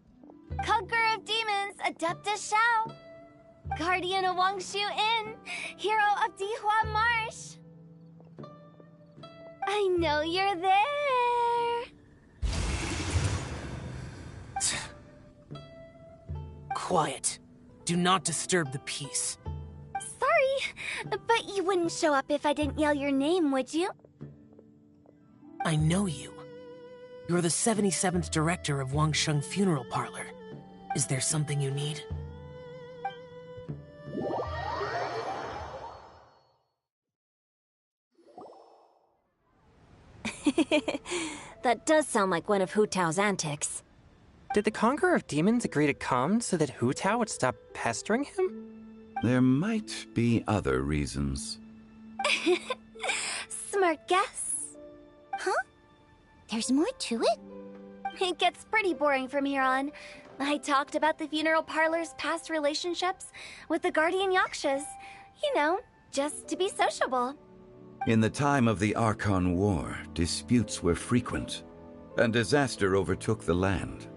Conqueror of Demons, Adeptus Xiao. Guardian of Wangshu Inn, hero of Dihua Marsh. I know you're there. Quiet. Do not disturb the peace. Sorry, But you wouldn't show up if I didn't yell your name, would you? I know you. You're the 77th director of Wangsheng Funeral Parlor. Is there something you need? That does sound like one of Hu Tao's antics. Did the Conqueror of Demons agree to come so that Hu Tao would stop pestering him? There might be other reasons. Smart guess. Huh? There's more to it? It gets pretty boring from here on. I talked about the funeral parlor's past relationships with the guardian yakshas. You know, just to be sociable. In the time of the Archon War, disputes were frequent, and disaster overtook the land.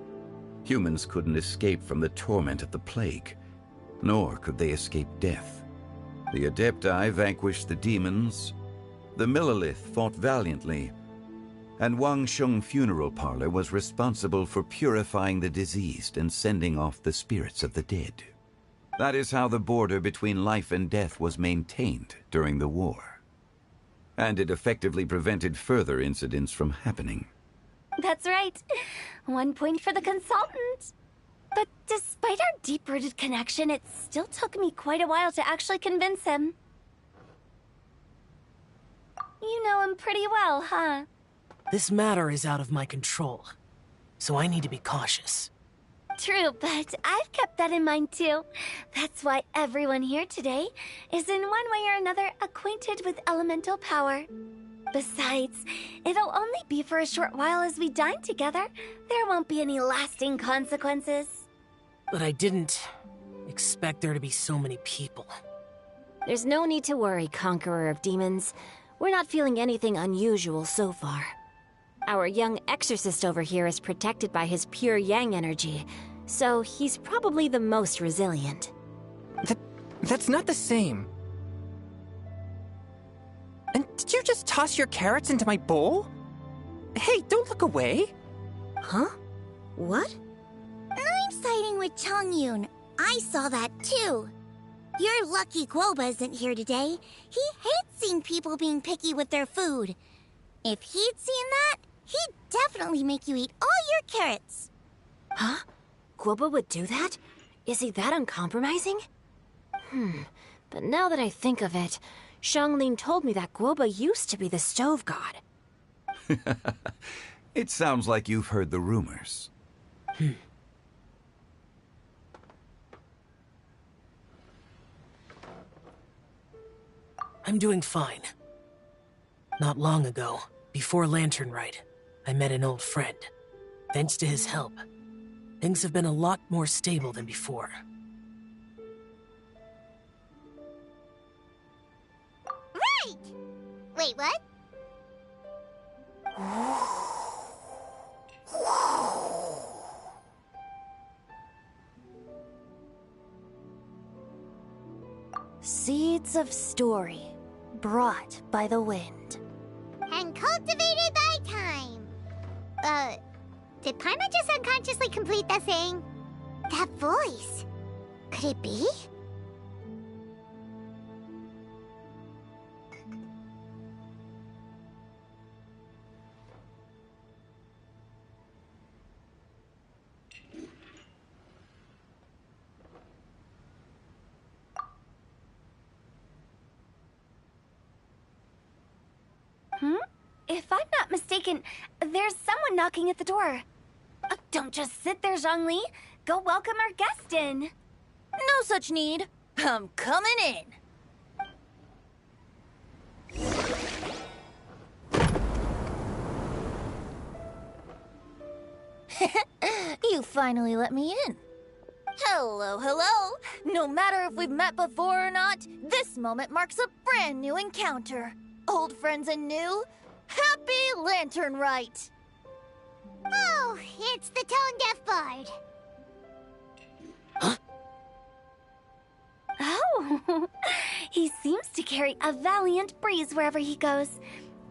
Humans couldn't escape from the torment of the plague, nor could they escape death. The Adepti vanquished the demons, the Millelith fought valiantly, and Wangsheng Funeral Parlor was responsible for purifying the diseased and sending off the spirits of the dead. That is how the border between life and death was maintained during the war. And it effectively prevented further incidents from happening. That's right. 1 point for the consultant. But despite our deep-rooted connection, it still took me quite a while to actually convince him. You know him pretty well, huh? This matter is out of my control, so I need to be cautious. True, but I've kept that in mind too. That's why everyone here today is in one way or another acquainted with elemental power. Besides, it'll only be for a short while as we dine together. There won't be any lasting consequences. But I didn't expect there to be so many people. There's no need to worry, Conqueror of Demons. We're not feeling anything unusual so far. Our young exorcist over here is protected by his pure yang energy, so he's probably the most resilient. That's not the same. And did you just toss your carrots into my bowl? Hey, don't look away. Huh? What? I'm siding with Chongyun. I saw that too. You're lucky Guoba isn't here today. He hates seeing people being picky with their food. If he'd seen that, he'd definitely make you eat all your carrots. Huh? Guoba would do that? Is he that uncompromising? But now that I think of it, Xianglin told me that Guoba used to be the stove god. It sounds like you've heard the rumors. I'm doing fine. Not long ago, before Lantern Rite, I met an old friend. Thanks to his help, things have been a lot more stable than before. Right! Wait, what? Seeds of story, brought by the wind. And cultivated by time. Did Paimon just unconsciously complete that thing? That voice. Could it be? If I'm not mistaken, there's someone knocking at the door. Don't just sit there, Zhongli. Go welcome our guest in. No such need. I'm coming in. You finally let me in. Hello, hello. No matter if we've met before or not, this moment marks a brand new encounter. Old friends and new, happy Lantern Rite. Oh, it's the tone-deaf bard. Oh, he seems to carry a valiant breeze wherever he goes.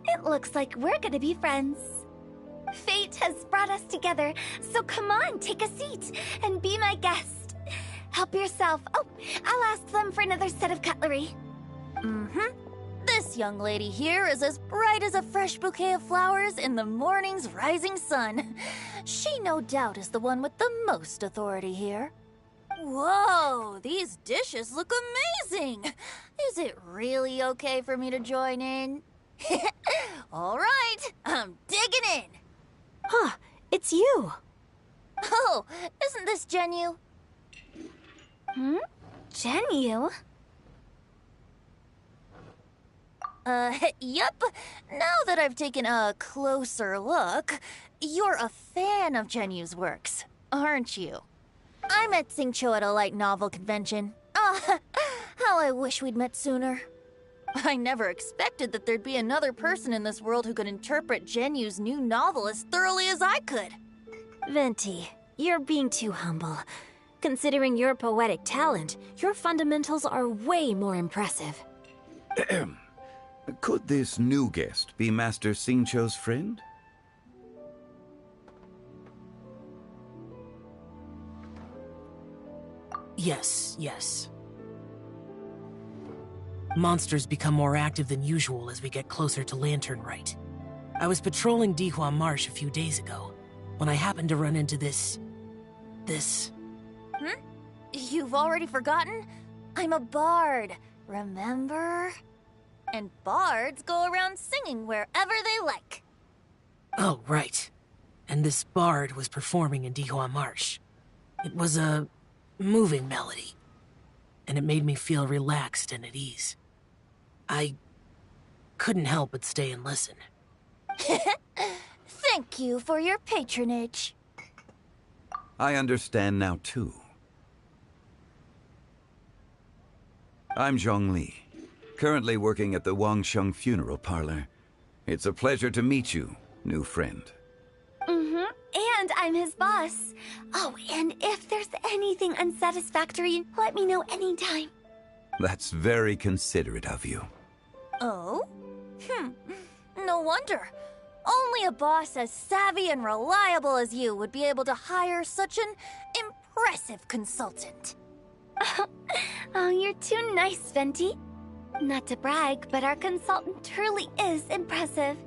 It looks like we're gonna be friends. Fate has brought us together, so come on, take a seat and be my guest. Help yourself. Oh, I'll ask them for another set of cutlery. This young lady here is as bright as a fresh bouquet of flowers in the morning's rising sun. She no doubt is the one with the most authority here. Whoa, these dishes look amazing! Is it really okay for me to join in? All right, I'm digging in. Huh, it's you. Oh, isn't this Genyu? Genyu? Yep. Now that I've taken a closer look, you're a fan of Genyu's works, aren't you? I met Xingqiu at a light novel convention. Ah, how I wish we'd met sooner. I never expected that there'd be another person in this world who could interpret Genyu's new novel as thoroughly as I could. Venti, you're being too humble. Considering your poetic talent, your fundamentals are way more impressive. Could this new guest be Master Xingqiu's friend? Yes. Monsters become more active than usual as we get closer to Lantern Rite. I was patrolling Dihua Marsh a few days ago, when I happened to run into this... You've already forgotten? I'm a bard, remember? And bards go around singing wherever they like. Oh, right. And this bard was performing in Dihua Marsh. It was a moving melody, and it made me feel relaxed and at ease. I couldn't help but stay and listen. Thank you for your patronage. I understand now, too. I'm Zhongli, currently working at the Wangsheng Funeral Parlor. It's a pleasure to meet you, new friend. And I'm his boss. Oh, and if there's anything unsatisfactory, let me know anytime. That's very considerate of you. Oh? No wonder. Only a boss as savvy and reliable as you would be able to hire such an impressive consultant. Oh, you're too nice, Venti. Not to brag, but our consultant truly is impressive.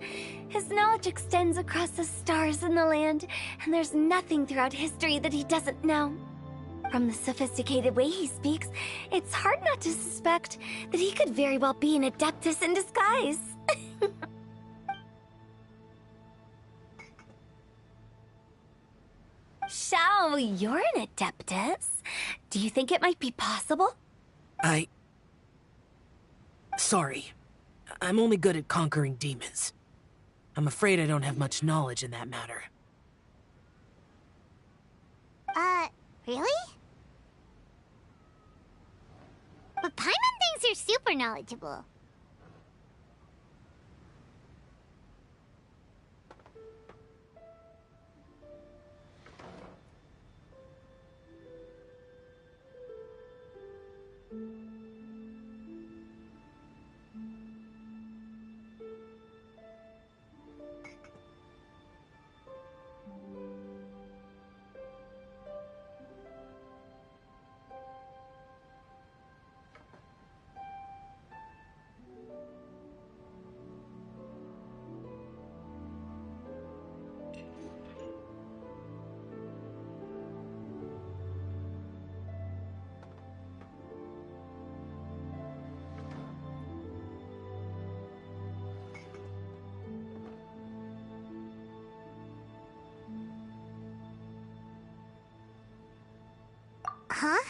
His knowledge extends across the stars and the land, and there's nothing throughout history that he doesn't know. From the sophisticated way he speaks, it's hard not to suspect that he could very well be an adeptus in disguise. Shao, you're an adeptus. Do you think it might be possible? Sorry. I'm only good at conquering demons. I'm afraid I don't have much knowledge in that matter. Really? But Paimon thinks you're super knowledgeable. Huh?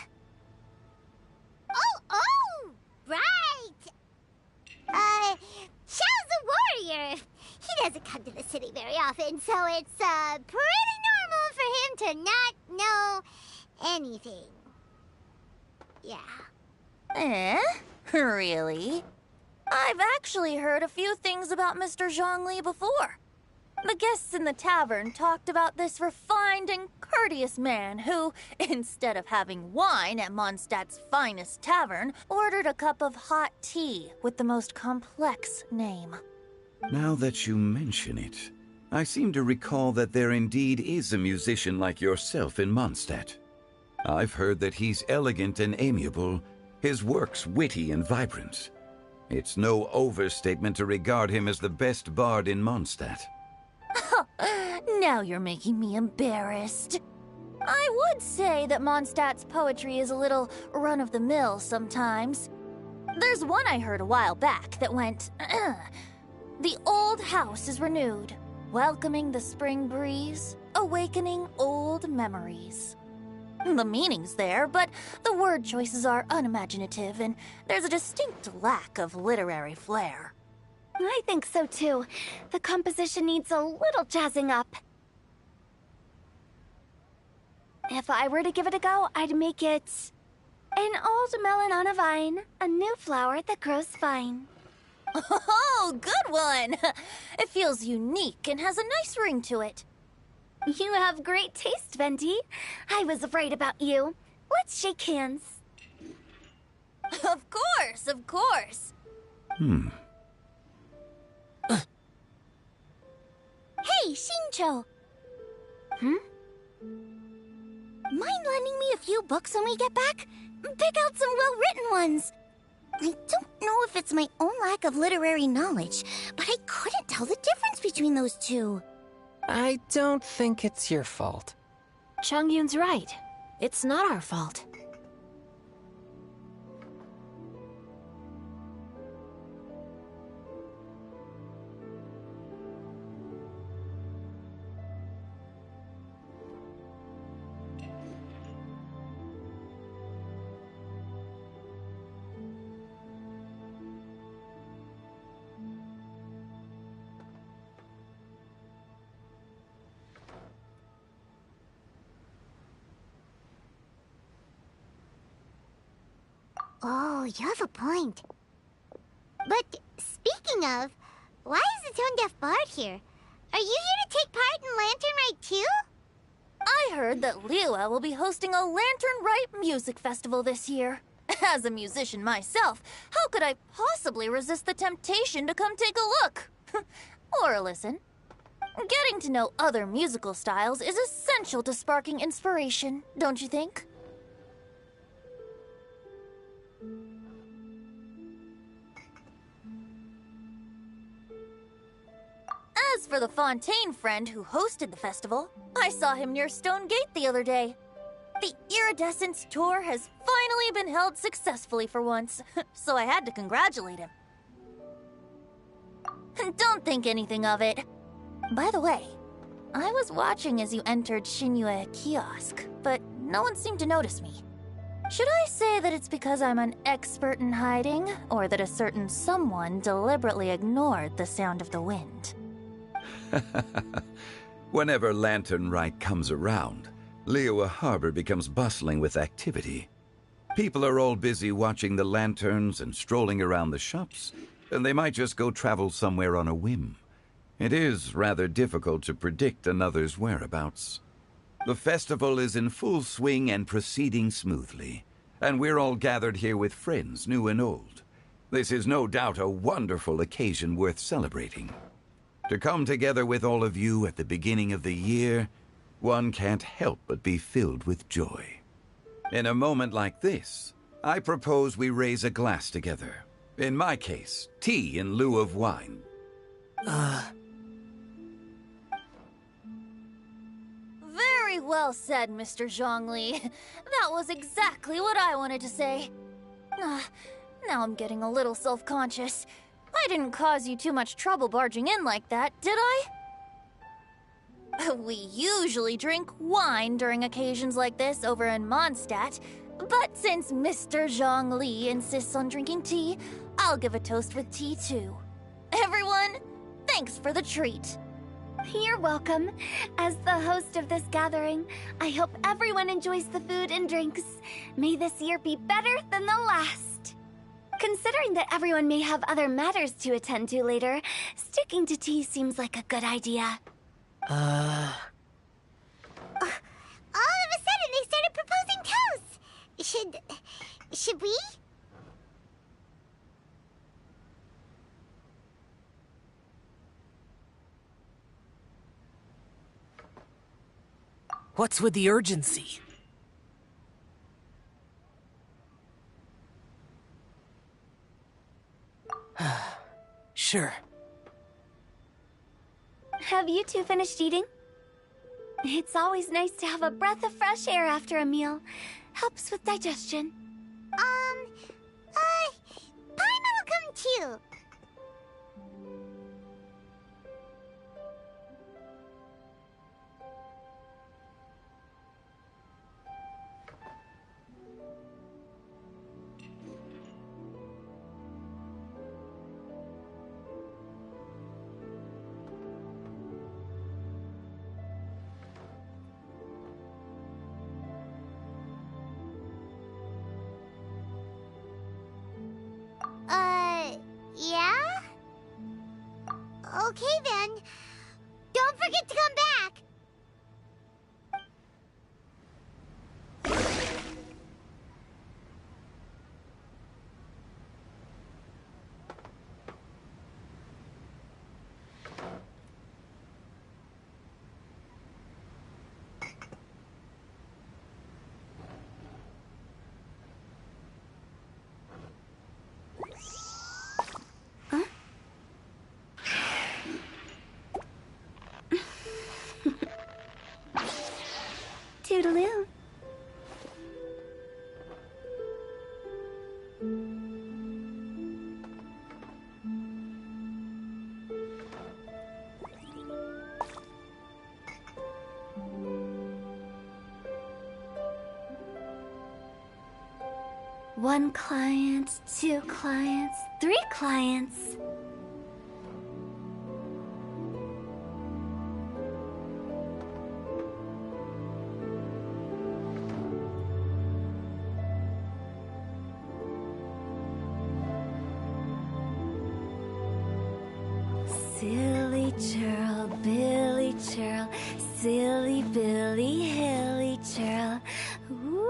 Oh, right! Xiao's a warrior. He doesn't come to the city very often, so it's, pretty normal for him to not know anything. Yeah. Really? I've actually heard a few things about Mr. Zhongli before. The guests in the tavern talked about this refined and courteous man who, instead of having wine at Mondstadt's finest tavern, ordered a cup of hot tea with the most complex name. Now that you mention it, I seem to recall that there indeed is a musician like yourself in Mondstadt. I've heard that he's elegant and amiable, his works witty and vibrant. It's no overstatement to regard him as the best bard in Mondstadt. Now you're making me embarrassed. I would say that Mondstadt's poetry is a little run-of-the-mill sometimes. There's one I heard a while back that went, "The old house is renewed, welcoming the spring breeze, awakening old memories." The meaning's there, but the word choices are unimaginative, and there's a distinct lack of literary flair. I think so too. The composition needs a little jazzing up. If I were to give it a go, I'd make it an old melon on a vine, a new flower that grows fine. Oh, good one! It feels unique and has a nice ring to it. You have great taste, Venti. I was afraid about you. Let's shake hands. Of course, of course. Hey, Shincho! Mind lending me a few books when we get back? Pick out some well-written ones. I don't know if it's my own lack of literary knowledge, but I couldn't tell the difference between those two. I don't think it's your fault. Changyun's right. It's not our fault. Oh, you have a point. But speaking of, why is the tone-deaf bard here? Are you here to take part in Lantern Rite too? I heard that Liyue will be hosting a Lantern Rite music festival this year. As a musician myself, how could I possibly resist the temptation to come take a look? Or listen. Getting to know other musical styles is essential to sparking inspiration, don't you think? As for the Fontaine friend who hosted the festival, I saw him near Stone Gate the other day. The Iridescence tour has finally been held successfully for once, so I had to congratulate him. Don't think anything of it. By the way, I was watching as you entered Shinyue Kiosk, but no one seemed to notice me. Should I say that it's because I'm an expert in hiding, or that a certain someone deliberately ignored the sound of the wind? Whenever Lantern Rite comes around, Liyue Harbor becomes bustling with activity. People are all busy watching the lanterns and strolling around the shops, and they might just go travel somewhere on a whim. It is rather difficult to predict another's whereabouts. The festival is in full swing and proceeding smoothly, and we're all gathered here with friends, new and old. This is no doubt a wonderful occasion worth celebrating. To come together with all of you at the beginning of the year, one can't help but be filled with joy. In a moment like this, I propose we raise a glass together. In my case, tea in lieu of wine. Very well said, Mr. Zhongli. That was exactly what I wanted to say. Now I'm getting a little self-conscious. I didn't cause you too much trouble barging in like that, did I? We usually drink wine during occasions like this over in Mondstadt, but since Mr. Zhongli insists on drinking tea, I'll give a toast with tea too. Everyone, thanks for the treat. You're welcome. As the host of this gathering, I hope everyone enjoys the food and drinks. May this year be better than the last. Considering that everyone may have other matters to attend to later, sticking to tea seems like a good idea. All of a sudden, they started proposing toasts. Should we? What's with the urgency? Sure. Have you two finished eating? It's always nice to have a breath of fresh air after a meal. Helps with digestion. Paimon will come too. Yeah? Okay then. Don't forget to come back. Toodaloo. One client, two clients, three clients. Silly churl, Billy churl, silly Billy, hilly churl. Ooh.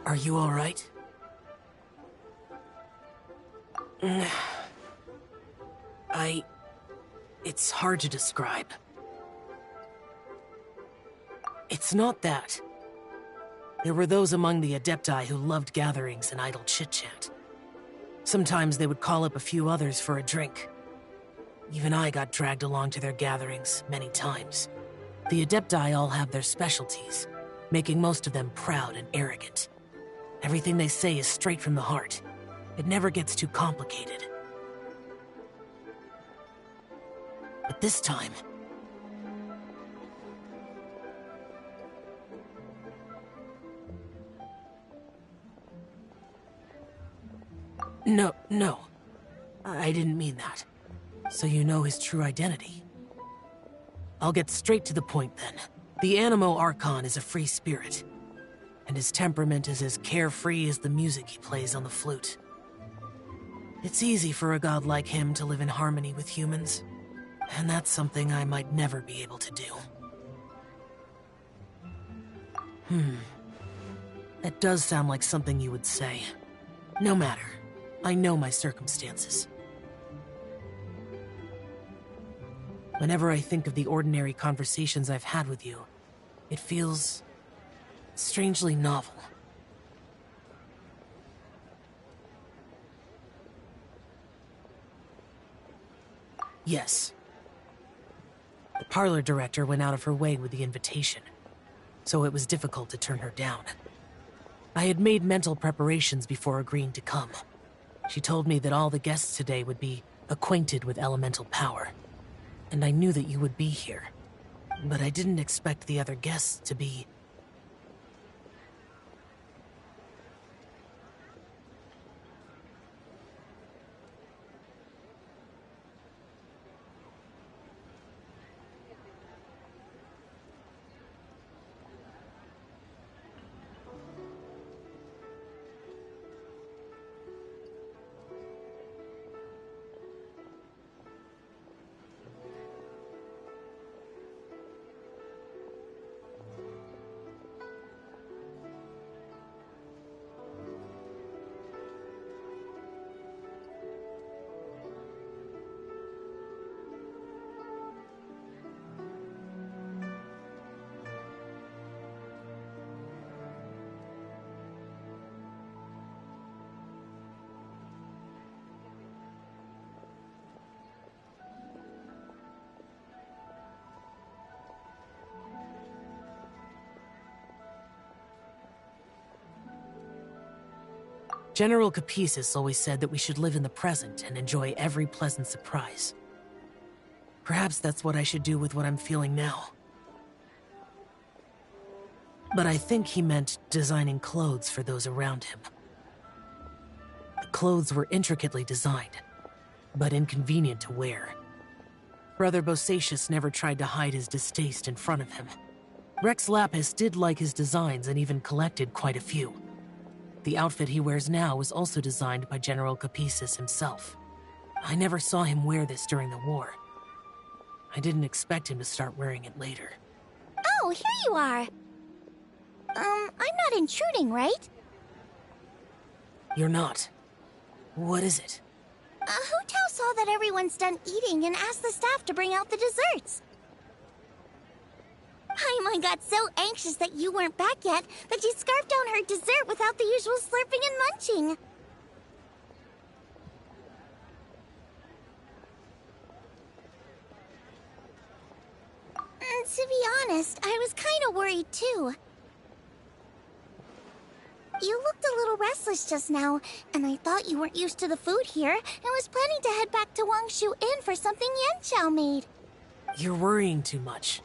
Are you all right? It's hard to describe. It's not that. There were those among the Adepti who loved gatherings and idle chit-chat. Sometimes they would call up a few others for a drink. Even I got dragged along to their gatherings many times. The Adepti all have their specialties, making most of them proud and arrogant. Everything they say is straight from the heart. It never gets too complicated. But this time... No. I didn't mean that. So you know his true identity. I'll get straight to the point then. The Animo Archon is a free spirit, and his temperament is as carefree as the music he plays on the flute. It's easy for a god like him to live in harmony with humans, and that's something I might never be able to do. That does sound like something you would say. No matter. I know my circumstances. Whenever I think of the ordinary conversations I've had with you, it feels strangely novel. Yes. The parlor director went out of her way with the invitation, so it was difficult to turn her down. I had made mental preparations before agreeing to come. She told me that all the guests today would be acquainted with elemental power, and I knew that you would be here. But I didn't expect the other guests to be... General Capisis always said that we should live in the present and enjoy every pleasant surprise. Perhaps that's what I should do with what I'm feeling now. But I think he meant designing clothes for those around him. The clothes were intricately designed, but inconvenient to wear. Brother Bosacius never tried to hide his distaste in front of him. Rex Lapis did like his designs and even collected quite a few. The outfit he wears now was also designed by General Capisis himself. I never saw him wear this during the war. I didn't expect him to start wearing it later. Oh, here you are. I'm not intruding, right? You're not. What is it? Hu Tao saw that everyone's done eating and asked the staff to bring out the desserts. Paimon got so anxious that you weren't back yet that she scarfed down her dessert without the usual slurping and munching. To be honest, I was kind of worried too. You looked a little restless just now, and I thought you weren't used to the food here and was planning to head back to Wangshu Inn for something Yanxiao made. You're worrying too much.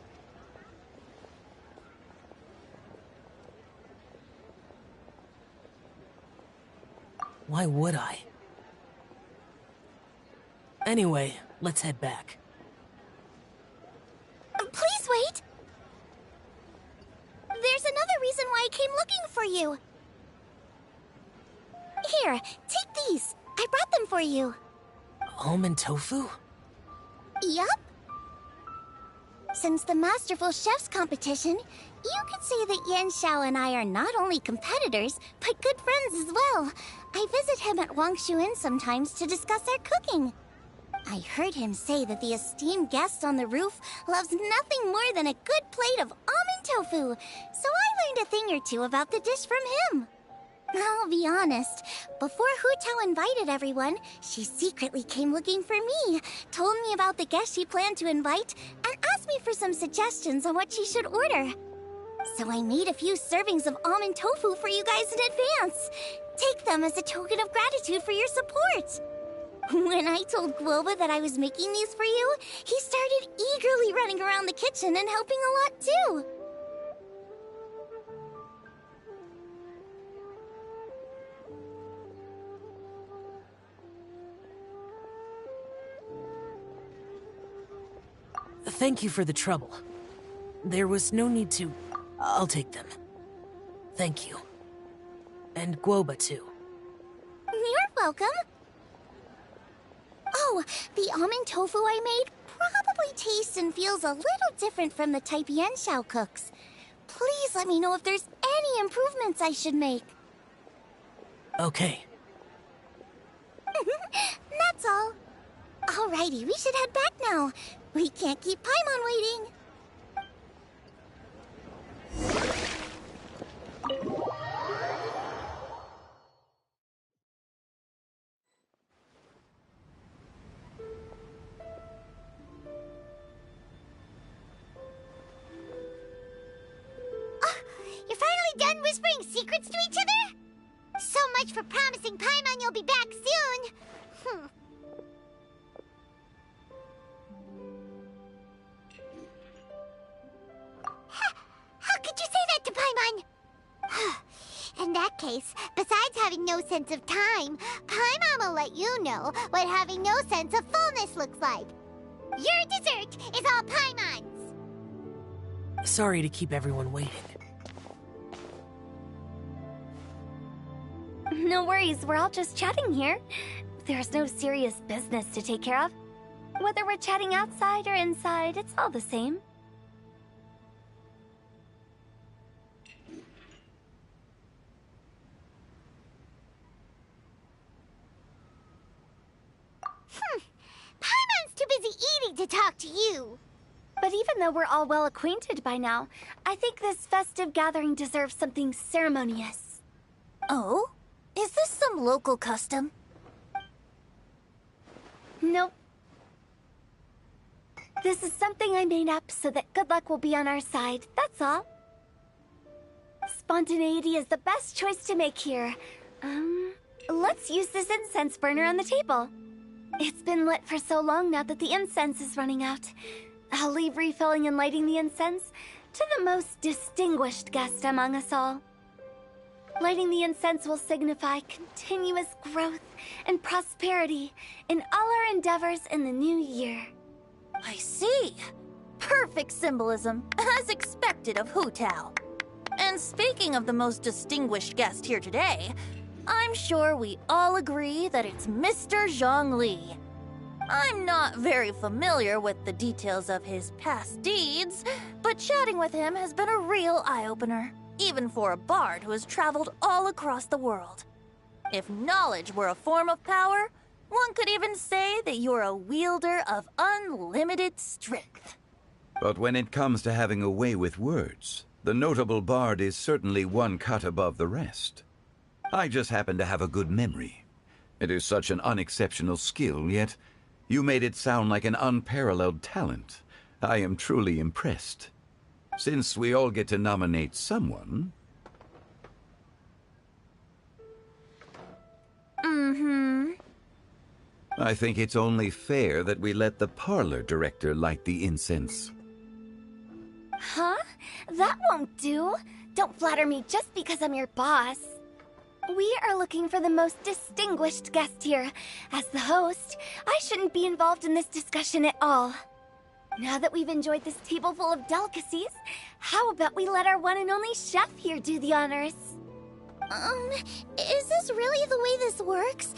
Why would I? Anyway, let's head back. Please wait! There's another reason why I came looking for you. Here, take these. I brought them for you. Almond tofu? Yup. Since the Masterful Chef's competition, you could say that Yanxiao and I are not only competitors, but good friends as well. I visit him at Wangshu Inn sometimes to discuss our cooking. I heard him say that the esteemed guest on the roof loves nothing more than a good plate of almond tofu, so I learned a thing or two about the dish from him. I'll be honest, before Hu Tao invited everyone, she secretly came looking for me, told me about the guests she planned to invite, and asked me for some suggestions on what she should order. So I made a few servings of almond tofu for you guys in advance. Take them as a token of gratitude for your support. When I told Guoba that I was making these for you, he started eagerly running around the kitchen and helping a lot too. Thank you for the trouble. There was no need to... I'll take them. Thank you. And Guoba, too. You're welcome. Oh, the almond tofu I made probably tastes and feels a little different from the type Yanxiao cooks. Please let me know if there's any improvements I should make. Okay. That's all. Alrighty, we should head back now. We can't keep Paimon waiting. You're finally done whispering secrets to each other? So much for promising Paimon you'll be back soon. How could you say that to Paimon? In that case, besides having no sense of time, Paimon will let you know what having no sense of fullness looks like. Your dessert is all Paimon's. Sorry to keep everyone waiting. No worries, we're all just chatting here. There's no serious business to take care of. Whether we're chatting outside or inside, it's all the same. Paimon's too busy eating to talk to you. But even though we're all well acquainted by now, I think this festive gathering deserves something ceremonious. Oh? Is this some local custom? Nope. This is something I made up so that good luck will be on our side, that's all. Spontaneity is the best choice to make here. let's use this incense burner on the table. It's been lit for so long now that the incense is running out. I'll leave refilling and lighting the incense to the most distinguished guest among us all. Lighting the incense will signify continuous growth and prosperity in all our endeavors in the new year. I see. Perfect symbolism, as expected of Hu Tao. And speaking of the most distinguished guest here today, I'm sure we all agree that it's Mr. Zhongli. I'm not very familiar with the details of his past deeds, but chatting with him has been a real eye-opener, even for a bard who has traveled all across the world. If knowledge were a form of power, one could even say that you're a wielder of unlimited strength. But when it comes to having a way with words, the notable bard is certainly one cut above the rest. I just happen to have a good memory. It is such an unexceptional skill, yet you made it sound like an unparalleled talent. I am truly impressed. Since we all get to nominate someone... I think it's only fair that we let the parlor director light the incense. Huh? That won't do. Don't flatter me just because I'm your boss. We are looking for the most distinguished guest here. As the host, I shouldn't be involved in this discussion at all. Now that we've enjoyed this table full of delicacies, how about we let our one and only chef here do the honors? Is this really the way this works?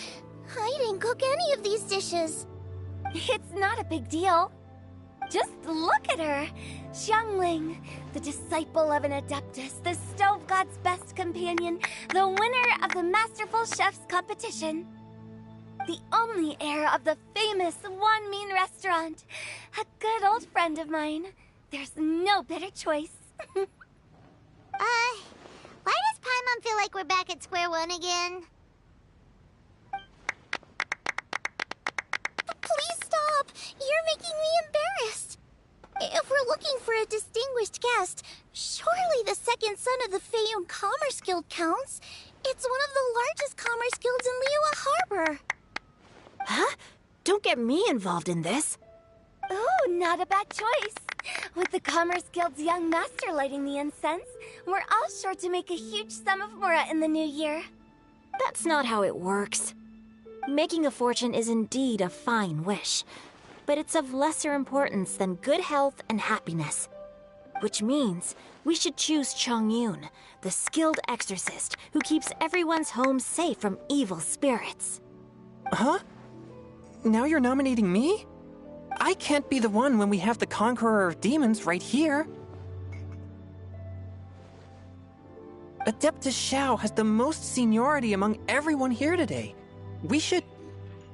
I didn't cook any of these dishes. It's not a big deal. Just look at her. Xiangling, the disciple of an adeptus, the stove god's best companion, the winner of the Masterful Chef's competition. The only heir of the famous One Mean restaurant. A good old friend of mine. There's no better choice. Why does Paimon feel like we're back at square one again? Please stop! You're making me embarrassed. If we're looking for a distinguished guest, surely the second son of the Feiyun Commerce Guild counts. It's one of the largest commerce guilds in Liyue Harbor. Huh? Don't get me involved in this. Oh, not a bad choice. With the Commerce Guild's young master lighting the incense, we're all sure to make a huge sum of mora in the new year. That's not how it works. Making a fortune is indeed a fine wish, but it's of lesser importance than good health and happiness. Which means we should choose Chongyun, the skilled exorcist who keeps everyone's home safe from evil spirits. Huh? Now you're nominating me? I can't be the one when we have the Conqueror of Demons right here. Adeptus Xiao has the most seniority among everyone here today. We should...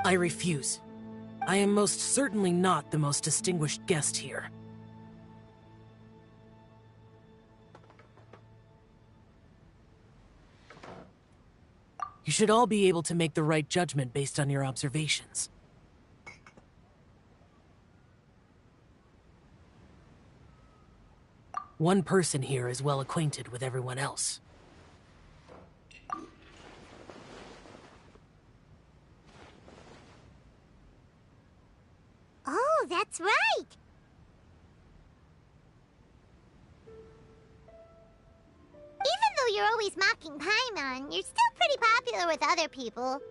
I refuse. I am most certainly not the most distinguished guest here. You should all be able to make the right judgment based on your observations. One person here is well acquainted with everyone else. Oh, that's right! Even though you're always mocking Paimon, you're still pretty popular with other people.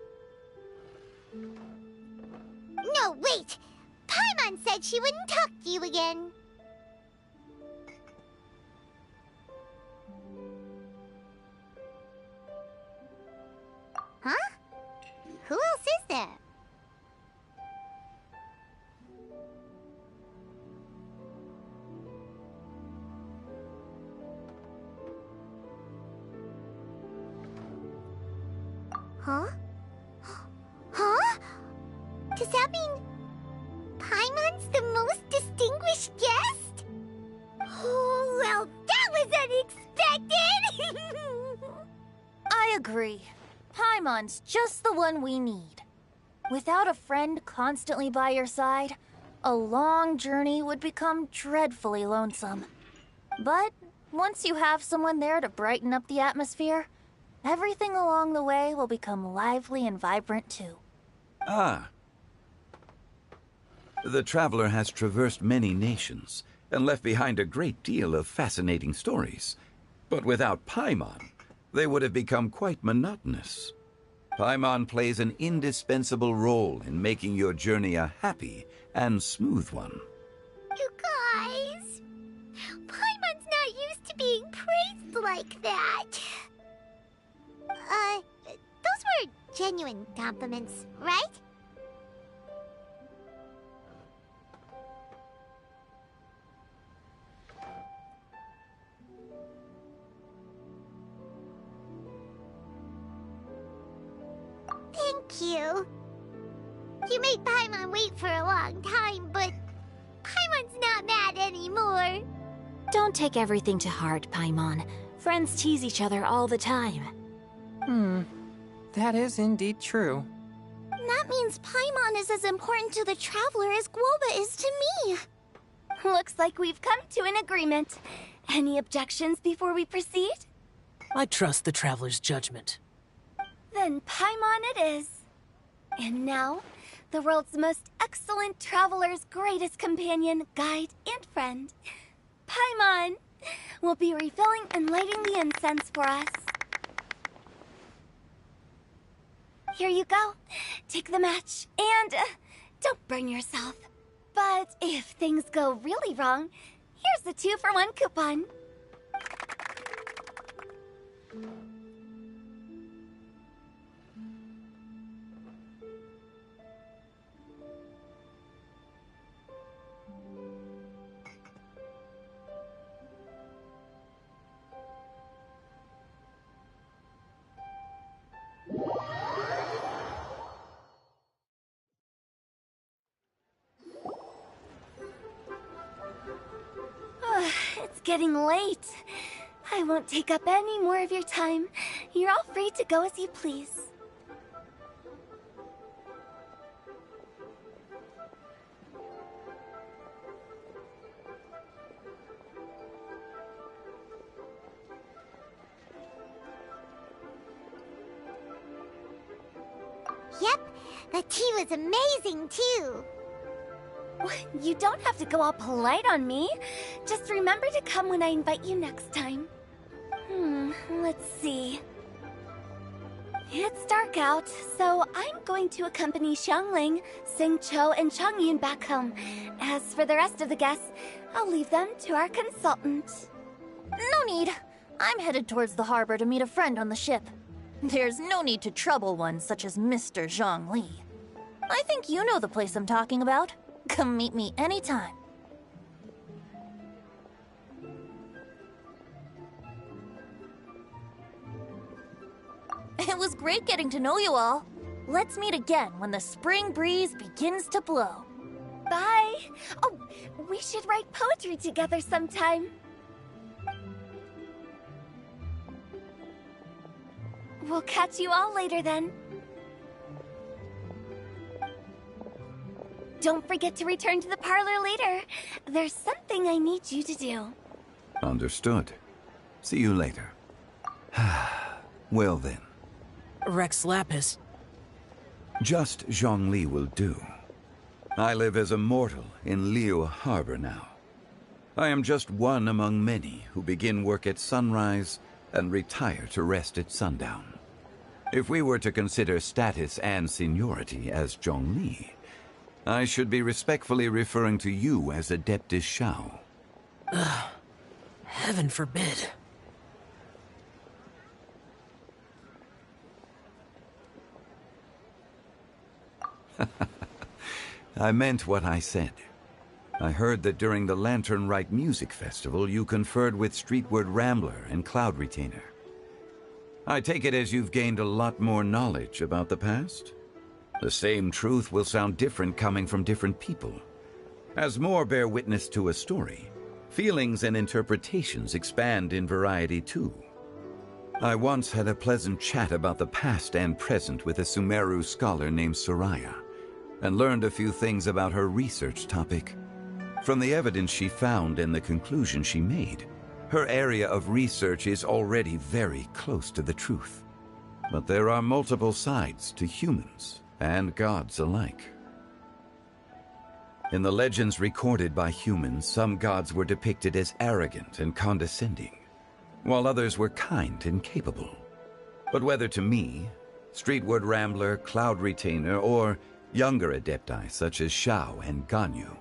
No, wait! Paimon said she wouldn't talk to you again. Huh? Who else is there? Huh? Huh? Does that mean Paimon's the most distinguished guest? Oh, well, that was unexpected! I agree. Paimon's just the one we need. Without a friend constantly by your side, a long journey would become dreadfully lonesome. But once you have someone there to brighten up the atmosphere, everything along the way will become lively and vibrant too. Ah. The traveler has traversed many nations and left behind a great deal of fascinating stories. But without Paimon, they would have become quite monotonous. Paimon plays an indispensable role in making your journey a happy and smooth one. You guys, Paimon's not used to being praised like that. Those were genuine compliments, right? Thank you. You made Paimon wait for a long time, but Paimon's not mad anymore. Don't take everything to heart, Paimon. Friends tease each other all the time. That is indeed true. That means Paimon is as important to the traveler as Guoba is to me. Looks like we've come to an agreement. Any objections before we proceed? I trust the traveler's judgment. Then Paimon it is. And now, the world's most excellent traveler's greatest companion, guide, and friend, Paimon, will be refilling and lighting the incense for us. Here you go. Take the match, and don't burn yourself. But if things go really wrong, here's the 2-for-1 coupon. It's getting late. I won't take up any more of your time. You're all free to go as you please. Yep, the tea was amazing too. You don't have to go all polite on me. Just remember to come when I invite you next time. Let's see. It's dark out, so I'm going to accompany Xiangling, Xingqiu, and Changyun back home. As for the rest of the guests, I'll leave them to our consultant. No need. I'm headed towards the harbor to meet a friend on the ship. There's no need to trouble one such as Mr. Zhongli. I think you know the place I'm talking about. Come meet me anytime. It was great getting to know you all. Let's meet again when the spring breeze begins to blow. Bye! Oh, we should write poetry together sometime. We'll catch you all later then. Don't forget to return to the parlor later. There's something I need you to do. Understood. See you later. Well then. Rex Lapis. Just Zhongli will do. I live as a mortal in Liyue Harbor now. I am just one among many who begin work at sunrise and retire to rest at sundown. If we were to consider status and seniority as Zhongli, I should be respectfully referring to you as Adeptus Shao. Heaven forbid. I meant what I said. I heard that during the Lantern Rite music festival you conferred with Streetward Rambler and Cloud Retainer. I take it as you've gained a lot more knowledge about the past? The same truth will sound different coming from different people. As more bear witness to a story, feelings and interpretations expand in variety too. I once had a pleasant chat about the past and present with a Sumeru scholar named Soraya, and learned a few things about her research topic. From the evidence she found and the conclusion she made, her area of research is already very close to the truth. But there are multiple sides to humans and gods alike. In the legends recorded by humans, some gods were depicted as arrogant and condescending, while others were kind and capable. But whether to me, Streetward Rambler, Cloud Retainer, or younger Adepti such as Shao and Ganyu,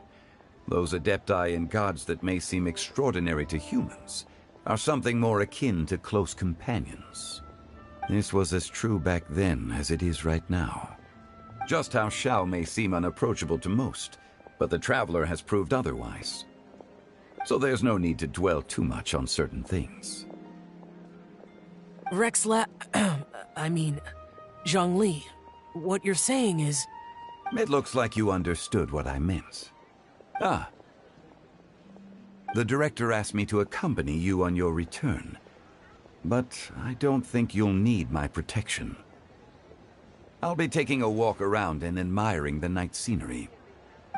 those Adepti and gods that may seem extraordinary to humans are something more akin to close companions. This was as true back then as it is right now. Just how Shao may seem unapproachable to most, but the Traveler has proved otherwise. So there's no need to dwell too much on certain things. Zhongli, what you're saying is... It looks like you understood what I meant. Ah. The director asked me to accompany you on your return, but I don't think you'll need my protection. I'll be taking a walk around and admiring the night scenery.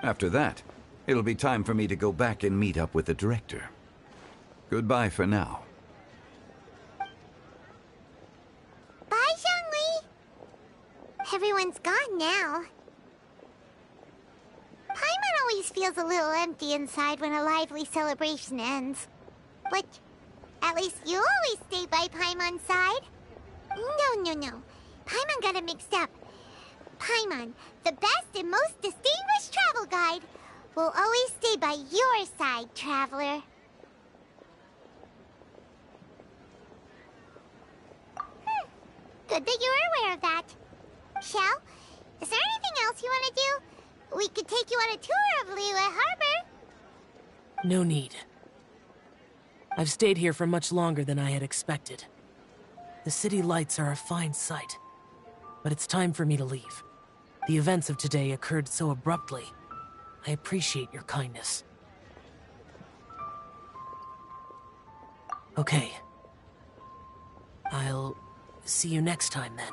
After that, it'll be time for me to go back and meet up with the director. Goodbye for now. Bye, Zhongli! Everyone's gone now. Paimon always feels a little empty inside when a lively celebration ends. But at least you always stay by Paimon's side. No. Paimon got it mixed up. Paimon, the best and most distinguished travel guide, will always stay by your side, Traveler. Good that you were aware of that. Shell, is there anything else you want to do? We could take you on a tour of Liyue Harbor. No need. I've stayed here for much longer than I had expected. The city lights are a fine sight, but it's time for me to leave. The events of today occurred so abruptly. I appreciate your kindness. Okay. I'll see you next time then.